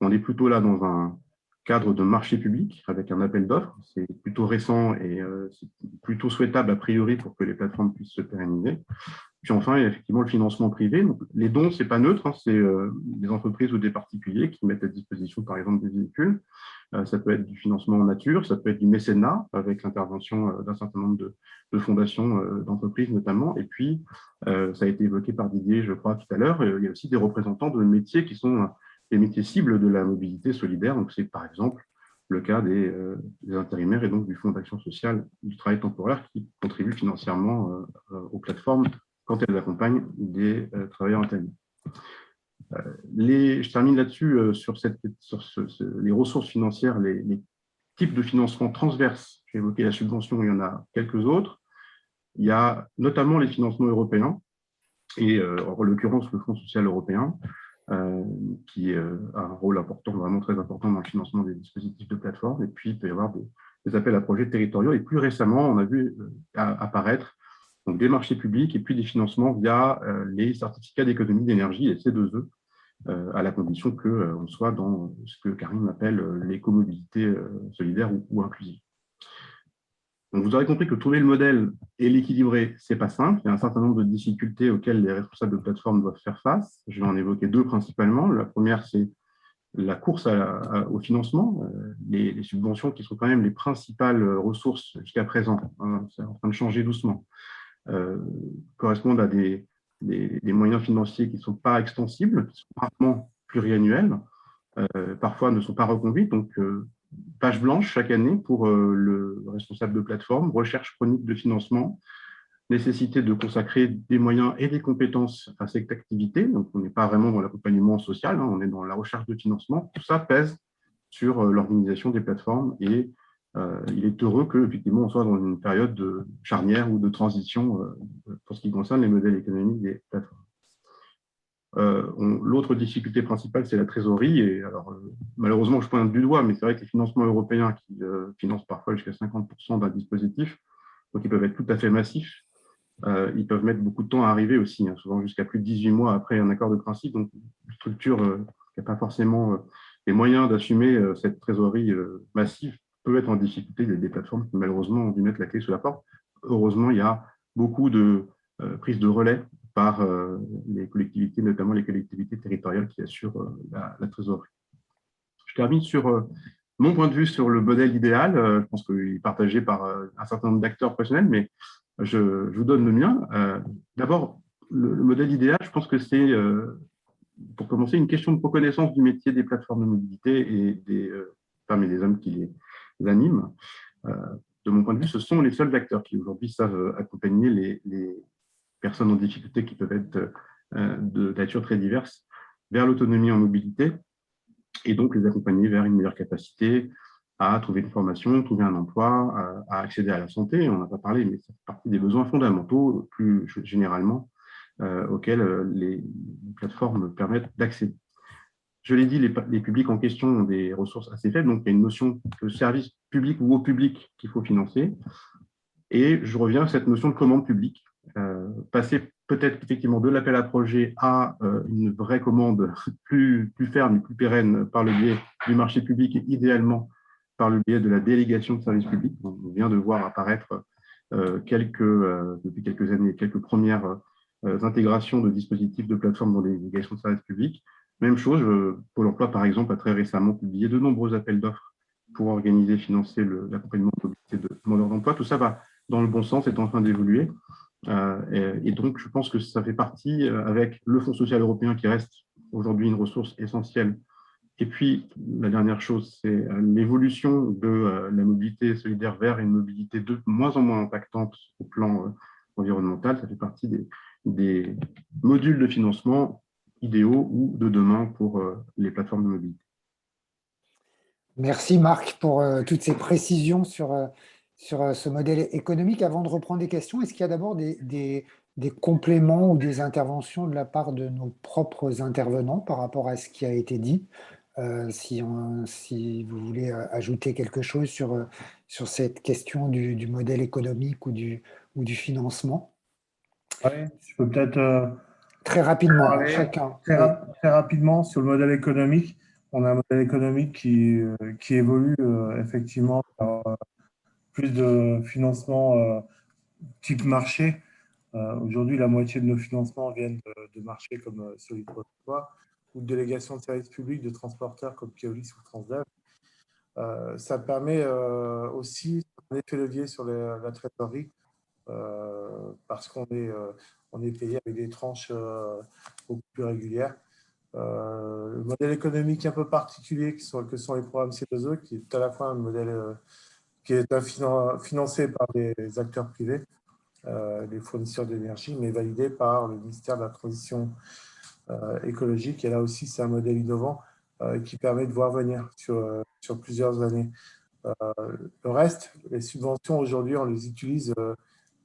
on est plutôt là dans un cadre de marché public avec un appel d'offres. C'est plutôt récent et c'est plutôt souhaitable a priori pour que les plateformes puissent se pérenniser. Puis enfin, il y a effectivement le financement privé. Donc, les dons, ce n'est pas neutre, hein, c'est des entreprises ou des particuliers qui mettent à disposition, par exemple, des véhicules. Ça peut être du financement en nature, ça peut être du mécénat, avec l'intervention d'un certain nombre de fondations d'entreprises notamment. Et puis, ça a été évoqué par Didier, je crois, tout à l'heure, il y a aussi des représentants de métiers qui sont les métiers cibles de la mobilité solidaire. Donc, c'est par exemple le cas des intérimaires et donc du Fonds d'action sociale du travail temporaire qui contribuent financièrement aux plateformes quand elles accompagnent des travailleurs intérimaires. Je termine là-dessus sur les ressources financières, les types de financement transverses. J'ai évoqué la subvention, il y en a quelques autres. Il y a notamment les financements européens et en l'occurrence le Fonds social européen qui a un rôle important, vraiment très important dans le financement des dispositifs de plateforme. Et puis, il peut y avoir des appels à projets territoriaux. Et plus récemment, on a vu apparaître donc des marchés publics et puis des financements via les certificats d'économie d'énergie, les C2E, à la condition qu'on soit dans ce que Karim appelle l'écomobilité solidaire ou inclusive. Donc, vous aurez compris que trouver le modèle et l'équilibrer, ce n'est pas simple. Il y a un certain nombre de difficultés auxquelles les responsables de plateforme doivent faire face. Je vais en évoquer deux principalement. La première, c'est la course au financement, les subventions qui sont quand même les principales ressources jusqu'à présent, hein, c'est en train de changer doucement, correspondent à des moyens financiers qui ne sont pas extensibles, qui sont rarement pluriannuels, parfois ne sont pas reconduits. Donc, page blanche chaque année pour le responsable de plateforme, recherche chronique de financement, nécessité de consacrer des moyens et des compétences à cette activité. Donc, on n'est pas vraiment dans l'accompagnement social, hein, on est dans la recherche de financement. Tout ça pèse sur l'organisation des plateformes et il est heureux qu'effectivement on soit dans une période de charnière ou de transition pour ce qui concerne les modèles économiques des plateformes. L'autre difficulté principale, c'est la trésorerie. Et alors, malheureusement, je pointe du doigt, mais c'est vrai que les financements européens qui financent parfois jusqu'à 50% d'un dispositif, donc ils peuvent être tout à fait massifs. Ils peuvent mettre beaucoup de temps à arriver aussi, hein, souvent jusqu'à plus de 18 mois après un accord de principe. Donc, une structure qui n'a pas forcément les moyens d'assumer cette trésorerie massive peut être en difficulté. Il y a des plateformes qui, malheureusement, ont dû mettre la clé sous la porte. Heureusement, il y a beaucoup de prises de relais par les collectivités, notamment les collectivités territoriales qui assurent la trésorerie. Je termine sur mon point de vue sur le modèle idéal. Je pense qu'il est partagé par un certain nombre d'acteurs professionnels, mais je vous donne le mien. D'abord, le modèle idéal, je pense que c'est, pour commencer, une question de reconnaissance du métier des plateformes de mobilité et des femmes et des hommes qui les animent. De mon point de vue, ce sont les seuls acteurs qui aujourd'hui savent accompagner les personnes en difficulté qui peuvent être de nature très diverse vers l'autonomie en mobilité et donc les accompagner vers une meilleure capacité à trouver une formation, trouver un emploi, à accéder à la santé. On n'a pas parlé, mais ça fait partie des besoins fondamentaux, plus généralement, auxquels les plateformes permettent d'accéder. Je l'ai dit, les publics en question ont des ressources assez faibles, donc il y a une notion de service public ou au public qu'il faut financer. Et je reviens à cette notion de commande publique. Passer peut-être effectivement de l'appel à projet à une vraie commande plus ferme et plus pérenne par le biais du marché public et idéalement par le biais de la délégation de services publics. On vient de voir apparaître depuis quelques années quelques premières intégrations de dispositifs de plateformes dans les délégations de services publics. Même chose, Pôle emploi, par exemple, a très récemment publié de nombreux appels d'offres pour organiser et financer l'accompagnement de mobilité de demandeurs d'emploi. Tout ça va dans le bon sens, est en train d'évoluer. Et donc, je pense que ça fait partie, avec le Fonds social européen qui reste aujourd'hui une ressource essentielle. Et puis, la dernière chose, c'est l'évolution de la mobilité solidaire vers une mobilité de moins en moins impactante au plan environnemental. Ça fait partie des modules de financement idéaux ou de demain pour les plateformes de mobilité. Merci Marc pour toutes ces précisions sur ce modèle économique. Avant de reprendre des questions, est-ce qu'il y a d'abord des compléments ou des interventions de la part de nos propres intervenants par rapport à ce qui a été dit? Si vous voulez ajouter quelque chose sur cette question du modèle économique ou du financement. Oui, je peux peut-être très rapidement, parler chacun. Très rapidement sur le modèle économique. On a un modèle économique qui évolue effectivement vers plus de financement type marché. Aujourd'hui, la moitié de nos financements viennent de marchés comme celui de Pôle-emploi ou de délégations de services publics de transporteurs comme Keolis ou Transdev. Ça permet aussi un effet levier sur la trésorerie parce qu'on est payé avec des tranches beaucoup plus régulières. Le modèle économique un peu particulier que sont les programmes C2E, qui est à la fois un modèle qui est financé par des acteurs privés, les fournisseurs d'énergie, mais validé par le ministère de la Transition écologique. Et là aussi, c'est un modèle innovant qui permet de voir venir sur plusieurs années. Le reste, les subventions, aujourd'hui, on les utilise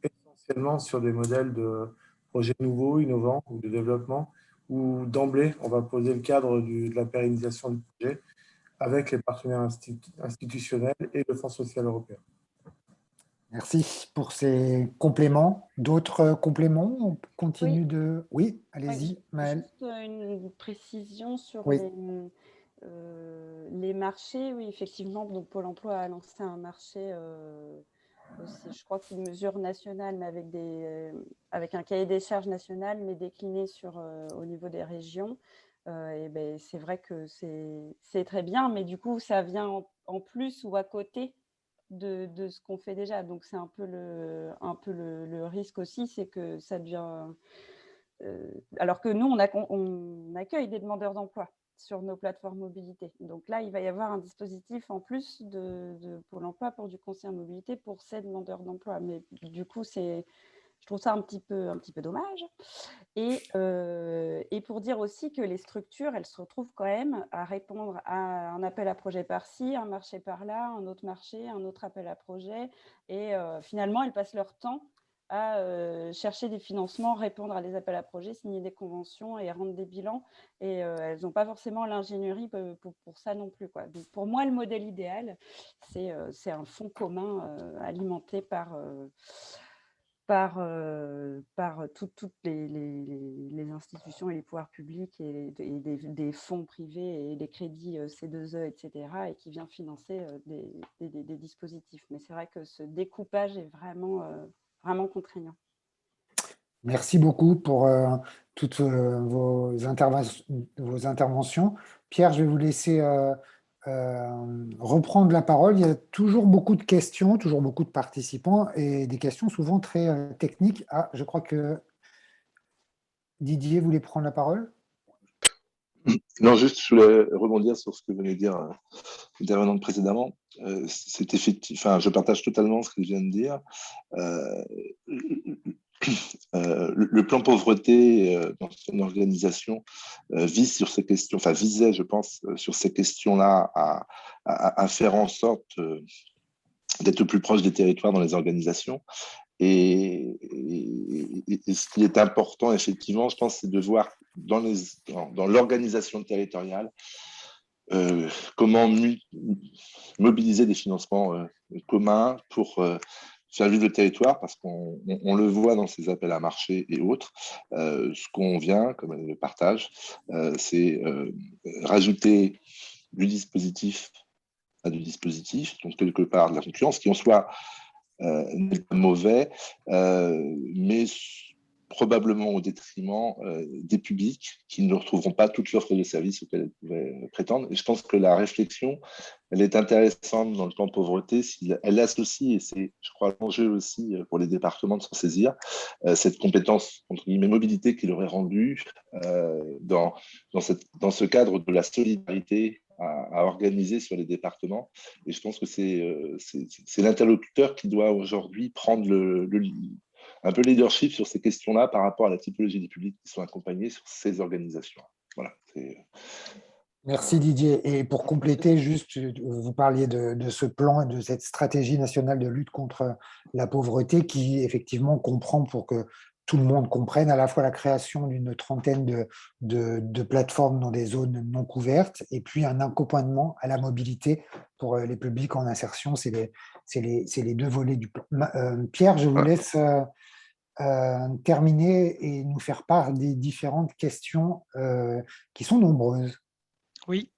essentiellement sur des modèles de projets nouveaux, innovants ou de développement, où d'emblée, on va poser le cadre de la pérennisation du projet avec les partenaires institutionnels et le Fonds social européen. Merci pour ces compléments. D'autres compléments? On continue Oui. de... Oui, allez-y, Maëlle. Juste une précision sur Oui. les marchés. Oui, effectivement, donc Pôle emploi a lancé un marché aussi, je crois qu'une mesure nationale, mais avec un cahier des charges national, mais décliné au niveau des régions. Et ben, c'est vrai que c'est très bien, mais du coup, ça vient en plus ou à côté de ce qu'on fait déjà. Donc, c'est un peu le risque aussi, c'est que ça devient... alors que nous, on accueille des demandeurs d'emploi sur nos plateformes mobilité. Donc là, il va y avoir un dispositif en plus de Pôle emploi pour du conseil en mobilité pour ces demandeurs d'emploi. Mais du coup, je trouve ça un petit peu dommage. Et pour dire aussi que les structures, elles se retrouvent quand même à répondre à un appel à projet par-ci, un marché par-là, un autre marché, un autre appel à projet. Et finalement, elles passent leur temps à chercher des financements, répondre à des appels à projets, signer des conventions et rendre des bilans. Et elles n'ont pas forcément l'ingénierie pour ça non plus, quoi. Donc, pour moi, le modèle idéal, c'est un fonds commun alimenté par toutes les institutions et les pouvoirs publics et des fonds privés et des crédits C2E, etc., et qui vient financer des dispositifs. Mais c'est vrai que ce découpage est vraiment contraignant. Merci beaucoup pour toutes vos interventions. Pierre, je vais vous laisser reprendre la parole. Il y a toujours beaucoup de questions, toujours beaucoup de participants et des questions souvent très techniques. Ah, je crois que Didier voulait prendre la parole. Non, juste, je voulais rebondir sur ce que venait de dire l'intervenante précédemment. C'est effectif, enfin, je partage totalement ce que je viens de dire. le plan pauvreté dans son organisation vise sur ces questions, enfin visait, je pense, sur ces questions-là à faire en sorte d'être le plus proche des territoires dans les organisations. Et ce qui est important, effectivement, je pense, c'est de voir dans l'organisation territoriale comment mobiliser des financements communs pour faire vivre le territoire, parce qu'on le voit dans ces appels à marché et autres. Ce qu'on vient, comme elle le partage, c'est rajouter du dispositif à du dispositif, donc quelque part de la concurrence, qui en soit n'est pas mauvais, mais probablement au détriment des publics qui ne retrouveront pas toute l'offre de services auxquels elles pouvaient prétendre. Et je pense que la réflexion, elle est intéressante dans le plan de pauvreté, elle associe, et c'est, je crois, l'enjeu aussi pour les départements de s'en saisir, cette compétence, entre guillemets, mobilité qu'il aurait rendue dans ce cadre de la solidarité à organiser sur les départements. Et je pense que c'est l'interlocuteur qui doit aujourd'hui prendre un peu leadership sur ces questions-là par rapport à la typologie des publics qui sont accompagnés sur ces organisations. Voilà. Merci Didier. Et pour compléter, juste, vous parliez de ce plan et de cette stratégie nationale de lutte contre la pauvreté qui effectivement comprend, pour que tout le monde comprenne, à la fois la création d'une trentaine de plateformes dans des zones non couvertes et puis un accompagnement à la mobilité pour les publics en insertion. C'est les deux volets du plan. Pierre, je vous laisse terminer et nous faire part des différentes questions qui sont nombreuses. Oui,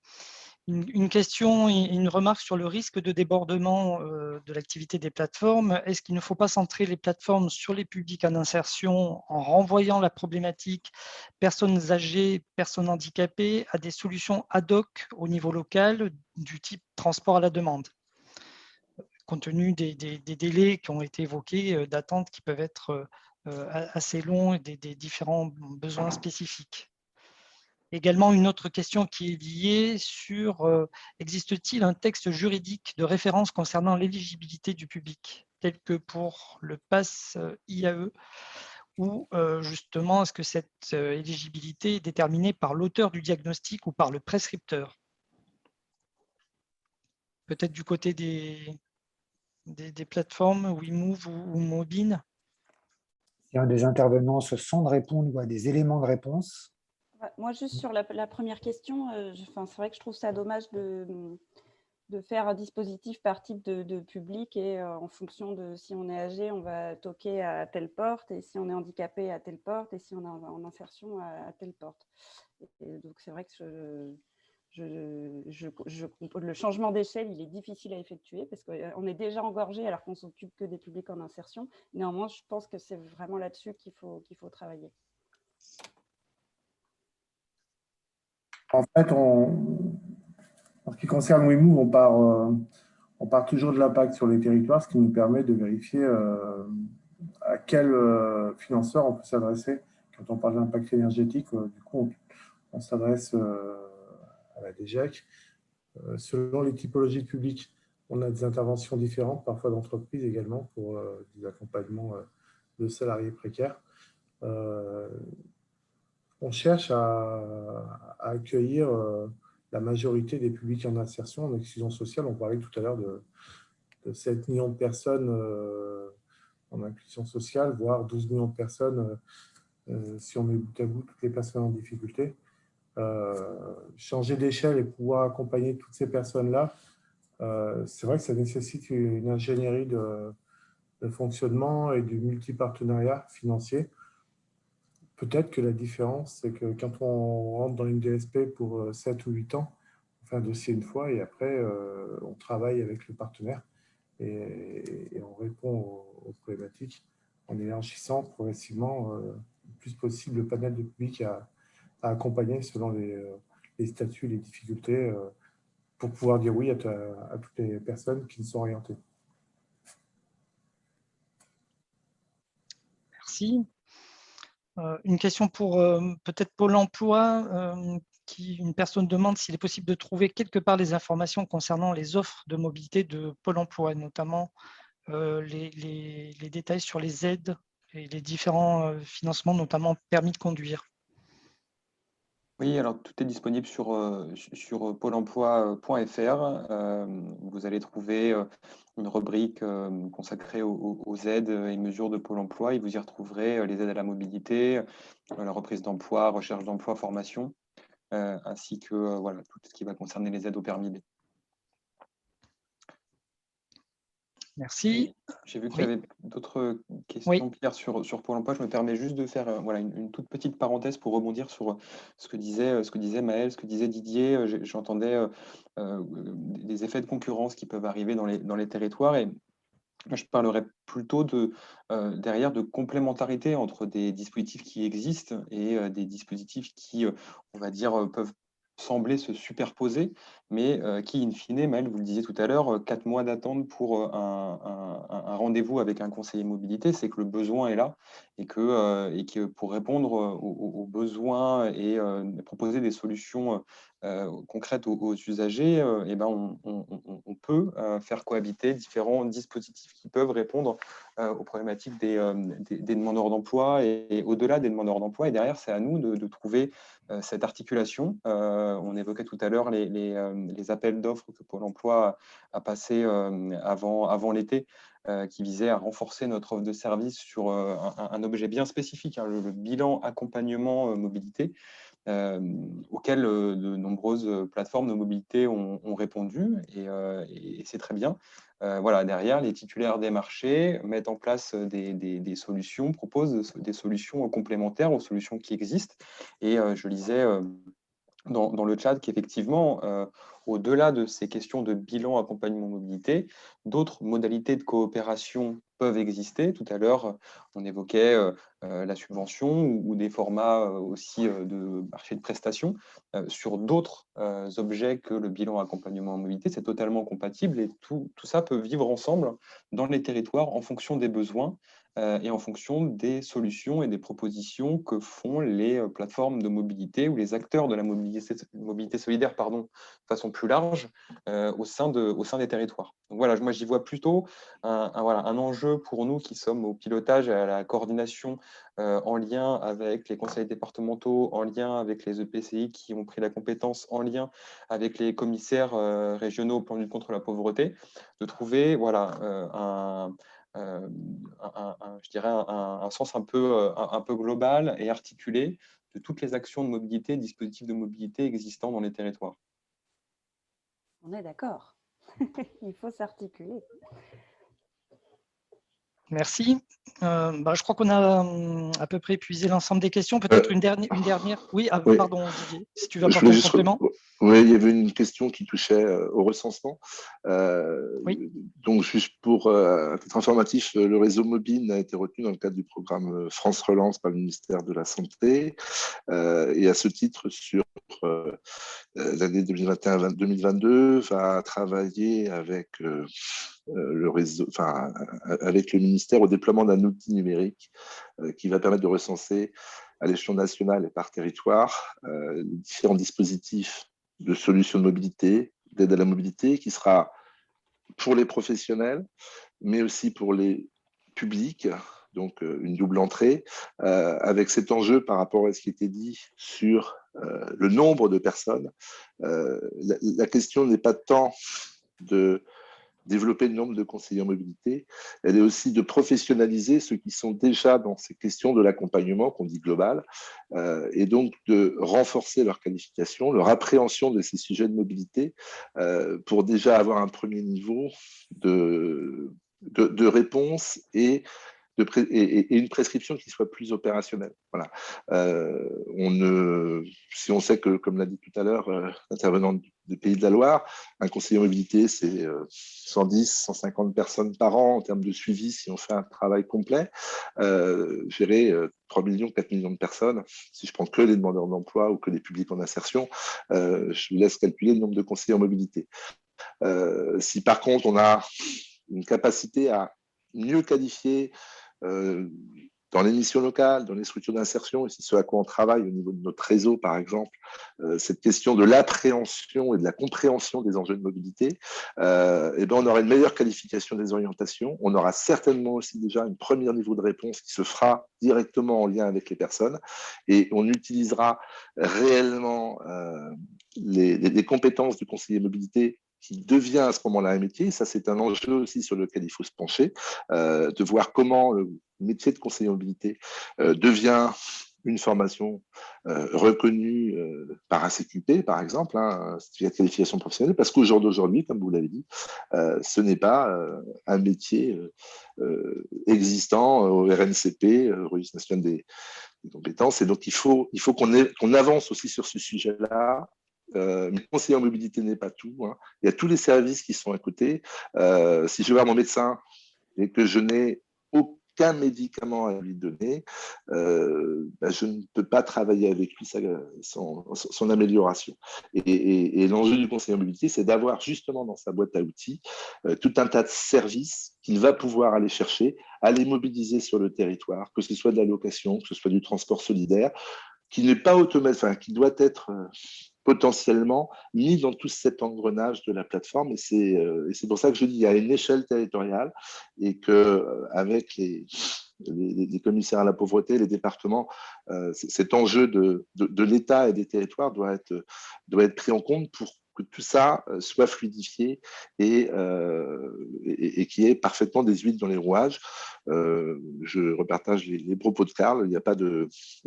une question et une remarque sur le risque de débordement de l'activité des plateformes. Est-ce qu'il ne faut pas centrer les plateformes sur les publics en insertion en renvoyant la problématique personnes âgées, personnes handicapées à des solutions ad hoc au niveau local du type transport à la demande, compte tenu des délais qui ont été évoqués d'attente qui peuvent être assez longs et des différents besoins spécifiques? Également, une autre question qui est liée sur existe-t-il un texte juridique de référence concernant l'éligibilité du public, tel que pour le pass IAE, ou justement, est-ce que cette éligibilité est déterminée par l'auteur du diagnostic ou par le prescripteur? Peut-être du côté des plateformes WeMove ou Mobine. Si un des intervenants se sent de répondre ou a des éléments de réponse. Moi, juste sur la première question, c'est vrai que je trouve ça dommage de faire un dispositif par type de public et en fonction de si on est âgé, on va toquer à telle porte, et si on est handicapé à telle porte, et si on est en insertion à telle porte. Et donc, c'est vrai que le changement d'échelle, il est difficile à effectuer parce qu'on est déjà engorgé alors qu'on ne s'occupe que des publics en insertion. Néanmoins, je pense que c'est vraiment là-dessus qu'il faut travailler. En fait, en ce qui concerne WeMove, on part toujours de l'impact sur les territoires, ce qui nous permet de vérifier à quel financeur on peut s'adresser. Quand on parle d'impact énergétique, du coup, on s'adresse à la DGEC. Selon les typologies de public, on a des interventions différentes, parfois d'entreprises également, pour des accompagnements de salariés précaires. On cherche à accueillir la majorité des publics en insertion, en exclusion sociale. On parlait tout à l'heure de 7 millions de personnes en inclusion sociale, voire 12 millions de personnes si on met bout à bout toutes les personnes en difficulté. Changer d'échelle et pouvoir accompagner toutes ces personnes-là, c'est vrai que ça nécessite une ingénierie de fonctionnement et du multipartenariat financier. Peut-être que la différence, c'est que quand on rentre dans une DSP pour 7 ou 8 ans, on fait un dossier une fois et après, on travaille avec le partenaire et on répond aux problématiques en élargissant progressivement le plus possible le panel de public à accompagner selon les statuts, les difficultés, pour pouvoir dire oui à toutes les personnes qui sont orientées. Merci. Une question pour peut-être Pôle emploi. Une personne demande s'il est possible de trouver quelque part les informations concernant les offres de mobilité de Pôle emploi, notamment les détails sur les aides et les différents financements, notamment permis de conduire. Oui, alors tout est disponible sur pôle emploi.fr. Vous allez trouver une rubrique consacrée aux aides et mesures de Pôle emploi et vous y retrouverez les aides à la mobilité, la reprise d'emploi, recherche d'emploi, formation, ainsi que voilà, tout ce qui va concerner les aides au permis B. Merci. J'ai vu qu'il y avait d'autres questions, Pierre, sur Pôle emploi. Je me permets juste de faire voilà, une toute petite parenthèse pour rebondir sur ce que disait Maëlle, ce que disait Didier. J'entendais des effets de concurrence qui peuvent arriver dans les territoires. Et moi, je parlerais plutôt derrière de complémentarité entre des dispositifs qui existent et des dispositifs qui, on va dire, peuvent sembler se superposer, mais qui, in fine, Maëlle, vous le disiez tout à l'heure, 4 mois d'attente pour un rendez-vous avec un conseiller mobilité, c'est que le besoin est là et que pour répondre aux besoins et proposer des solutions concrètes aux usagers, eh ben, on peut faire cohabiter différents dispositifs qui peuvent répondre aux problématiques des demandeurs d'emploi et au-delà des demandeurs d'emploi. Et derrière, c'est à nous de trouver cette articulation. On évoquait tout à l'heure les appels d'offres que Pôle emploi a passés avant l'été, qui visait à renforcer notre offre de service sur un objet bien spécifique, hein, le bilan accompagnement mobilité, auquel de nombreuses plateformes de mobilité ont répondu, et c'est très bien. Voilà, derrière, les titulaires des marchés mettent en place des solutions, proposent des solutions complémentaires aux solutions qui existent. Et je lisais dans le chat qu'effectivement, au-delà de ces questions de bilan accompagnement mobilité, d'autres modalités de coopération peuvent exister. Tout à l'heure, on évoquait la subvention ou des formats aussi de marché de prestations sur d'autres objets que le bilan accompagnement mobilité. C'est totalement compatible et tout ça peut vivre ensemble dans les territoires en fonction des besoins et en fonction des solutions et des propositions que font les plateformes de mobilité ou les acteurs de la mobilité solidaire, pardon, de façon plus large au sein des territoires. Donc voilà, moi j'y vois plutôt un enjeu pour nous qui sommes au pilotage et à la coordination en lien avec les conseils départementaux, en lien avec les EPCI qui ont pris la compétence, en lien avec les commissaires régionaux au plan de lutte contre la pauvreté, de trouver voilà, je dirais un sens un peu global et articulé de toutes les actions de mobilité, dispositifs de mobilité existants dans les territoires. On est d'accord. Il faut s'articuler. Merci. Je crois qu'on a à peu près épuisé l'ensemble des questions. Peut-être une dernière. Oui, oui. Pardon, Didier, si tu veux apporter un complément. Oui, il y avait une question qui touchait au recensement. Oui. Donc, juste pour à titre informatif, le réseau mobile a été retenu dans le cadre du programme France Relance par le ministère de la Santé. Et à ce titre, sur l'année 2021-2022, va travailler avec le réseau, avec le ministère au déploiement d'un outil numérique qui va permettre de recenser à l'échelon national et par territoire les différents dispositifs de solutions de mobilité, d'aide à la mobilité, qui sera pour les professionnels, mais aussi pour les publics, donc une double entrée, avec cet enjeu par rapport à ce qui était dit sur le nombre de personnes. La question n'est pas tant de développer le nombre de conseillers en mobilité, elle est aussi de professionnaliser ceux qui sont déjà dans ces questions de l'accompagnement qu'on dit global, et donc de renforcer leur qualification, leur appréhension de ces sujets de mobilité, pour déjà avoir un premier niveau de réponse et une prescription qui soit plus opérationnelle. Voilà. Si on sait que, comme l'a dit tout à l'heure l'intervenant du Pays de la Loire, un conseiller en mobilité, c'est 110, 150 personnes par an en termes de suivi si on fait un travail complet. Gérer 3 millions, 4 millions de personnes, si je prends que les demandeurs d'emploi ou que les publics en insertion, je vous laisse calculer le nombre de conseillers en mobilité. Si par contre on a une capacité à mieux qualifier dans les missions locales, dans les structures d'insertion, et c'est ce à quoi on travaille au niveau de notre réseau, par exemple, cette question de l'appréhension et de la compréhension des enjeux de mobilité, et ben on aura une meilleure qualification des orientations. On aura certainement aussi déjà un premier niveau de réponse qui se fera directement en lien avec les personnes, et on utilisera réellement les compétences du conseiller mobilité qui devient à ce moment-là un métier. Ça, c'est un enjeu aussi sur lequel il faut se pencher, de voir comment le métier de conseiller mobilité devient une formation reconnue par ACQP, par exemple, certificat de qualification professionnelle, parce qu'au jour d'aujourd'hui, comme vous l'avez dit, ce n'est pas un métier existant au RNCP, Registre national des compétences, et donc il faut qu'on avance aussi sur ce sujet-là. Mais conseiller en mobilité n'est pas tout. Il y a tous les services qui sont à côté. Si je vais voir mon médecin et que je n'ai aucun médicament à lui donner, je ne peux pas travailler avec lui son amélioration. Et l'enjeu du conseiller en mobilité, c'est d'avoir justement dans sa boîte à outils tout un tas de services qu'il va pouvoir aller chercher, aller mobiliser sur le territoire, que ce soit de la location, que ce soit du transport solidaire, qui n'est pas automatique, qui doit être potentiellement mis dans tout cet engrenage de la plateforme. Et c'est pour ça que je dis qu'il y a une échelle territoriale et qu'avec les commissaires à la pauvreté, les départements, cet enjeu de l'État et des territoires doit être pris en compte pour que tout ça soit fluidifié et qu'il y ait parfaitement des huiles dans les rouages. Je repartage les propos de Karl.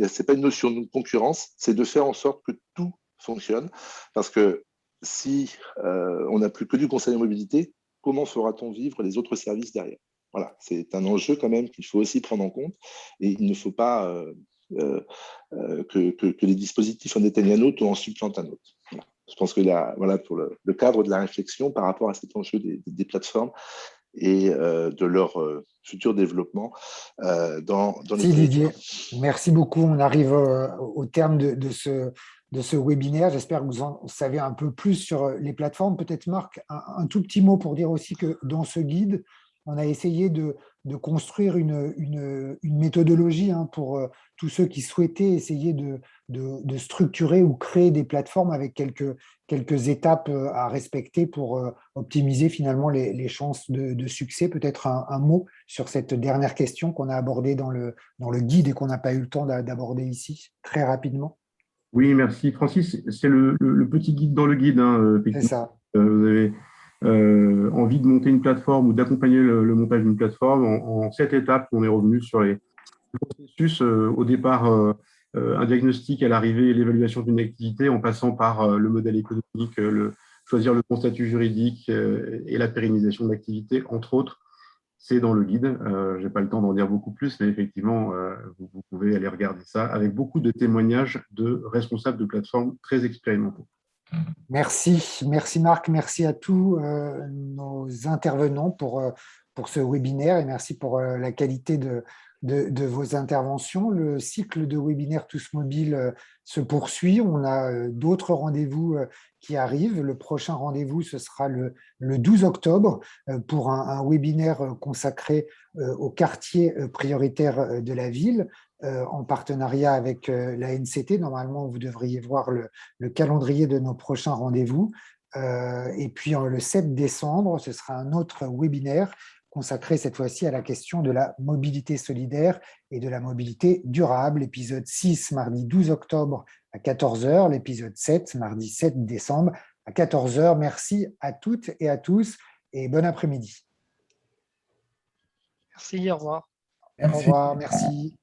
C'est pas une notion de concurrence, c'est de faire en sorte que tout fonctionne, parce que si on n'a plus que du conseil en mobilité, comment fera-t-on vivre les autres services derrière? Voilà, c'est un enjeu quand même qu'il faut aussi prendre en compte, et il ne faut pas que les dispositifs en éteignent un autre ou en supplantent un autre. Voilà. Je pense que voilà pour le cadre de la réflexion par rapport à cet enjeu des plateformes et de leur futur développement dans les Didier, merci beaucoup. On arrive au terme de ce webinaire. J'espère que vous en savez un peu plus sur les plateformes. Peut-être Marc, un tout petit mot pour dire aussi que dans ce guide, on a essayé de construire une méthodologie pour tous ceux qui souhaitaient essayer de structurer ou créer des plateformes avec quelques étapes à respecter pour optimiser finalement les chances de succès. Peut-être un mot sur cette dernière question qu'on a abordée dans le guide et qu'on n'a pas eu le temps d'aborder ici, très rapidement. Oui, merci Francis. C'est le petit guide dans le guide. C'est ça. Vous avez envie de monter une plateforme ou d'accompagner le montage d'une plateforme en 7 étapes. On est revenu sur les processus. Au départ, un diagnostic à l'arrivée, l'évaluation d'une activité, en passant par le modèle économique, choisir le bon statut juridique et la pérennisation de l'activité, entre autres. C'est dans le guide. Je n'ai pas le temps d'en dire beaucoup plus, mais effectivement, vous pouvez aller regarder ça avec beaucoup de témoignages de responsables de plateformes très expérimentés. Merci Marc, merci à tous nos intervenants pour ce webinaire et merci pour la qualité de vos interventions. Le cycle de webinaires Tous Mobiles se poursuit. On a d'autres rendez-vous qui arrivent. Le prochain rendez-vous, ce sera le 12 octobre pour un webinaire consacré au quartier prioritaire de la ville, en partenariat avec la NCT. Normalement, vous devriez voir le calendrier de nos prochains rendez-vous. Et puis, le 7 décembre, ce sera un autre webinaire consacré cette fois-ci à la question de la mobilité solidaire et de la mobilité durable. Épisode 6, mardi 12 octobre à 14h. L'épisode 7, mardi 7 décembre à 14h. Merci à toutes et à tous et bon après-midi. Merci, au revoir. Au revoir, merci.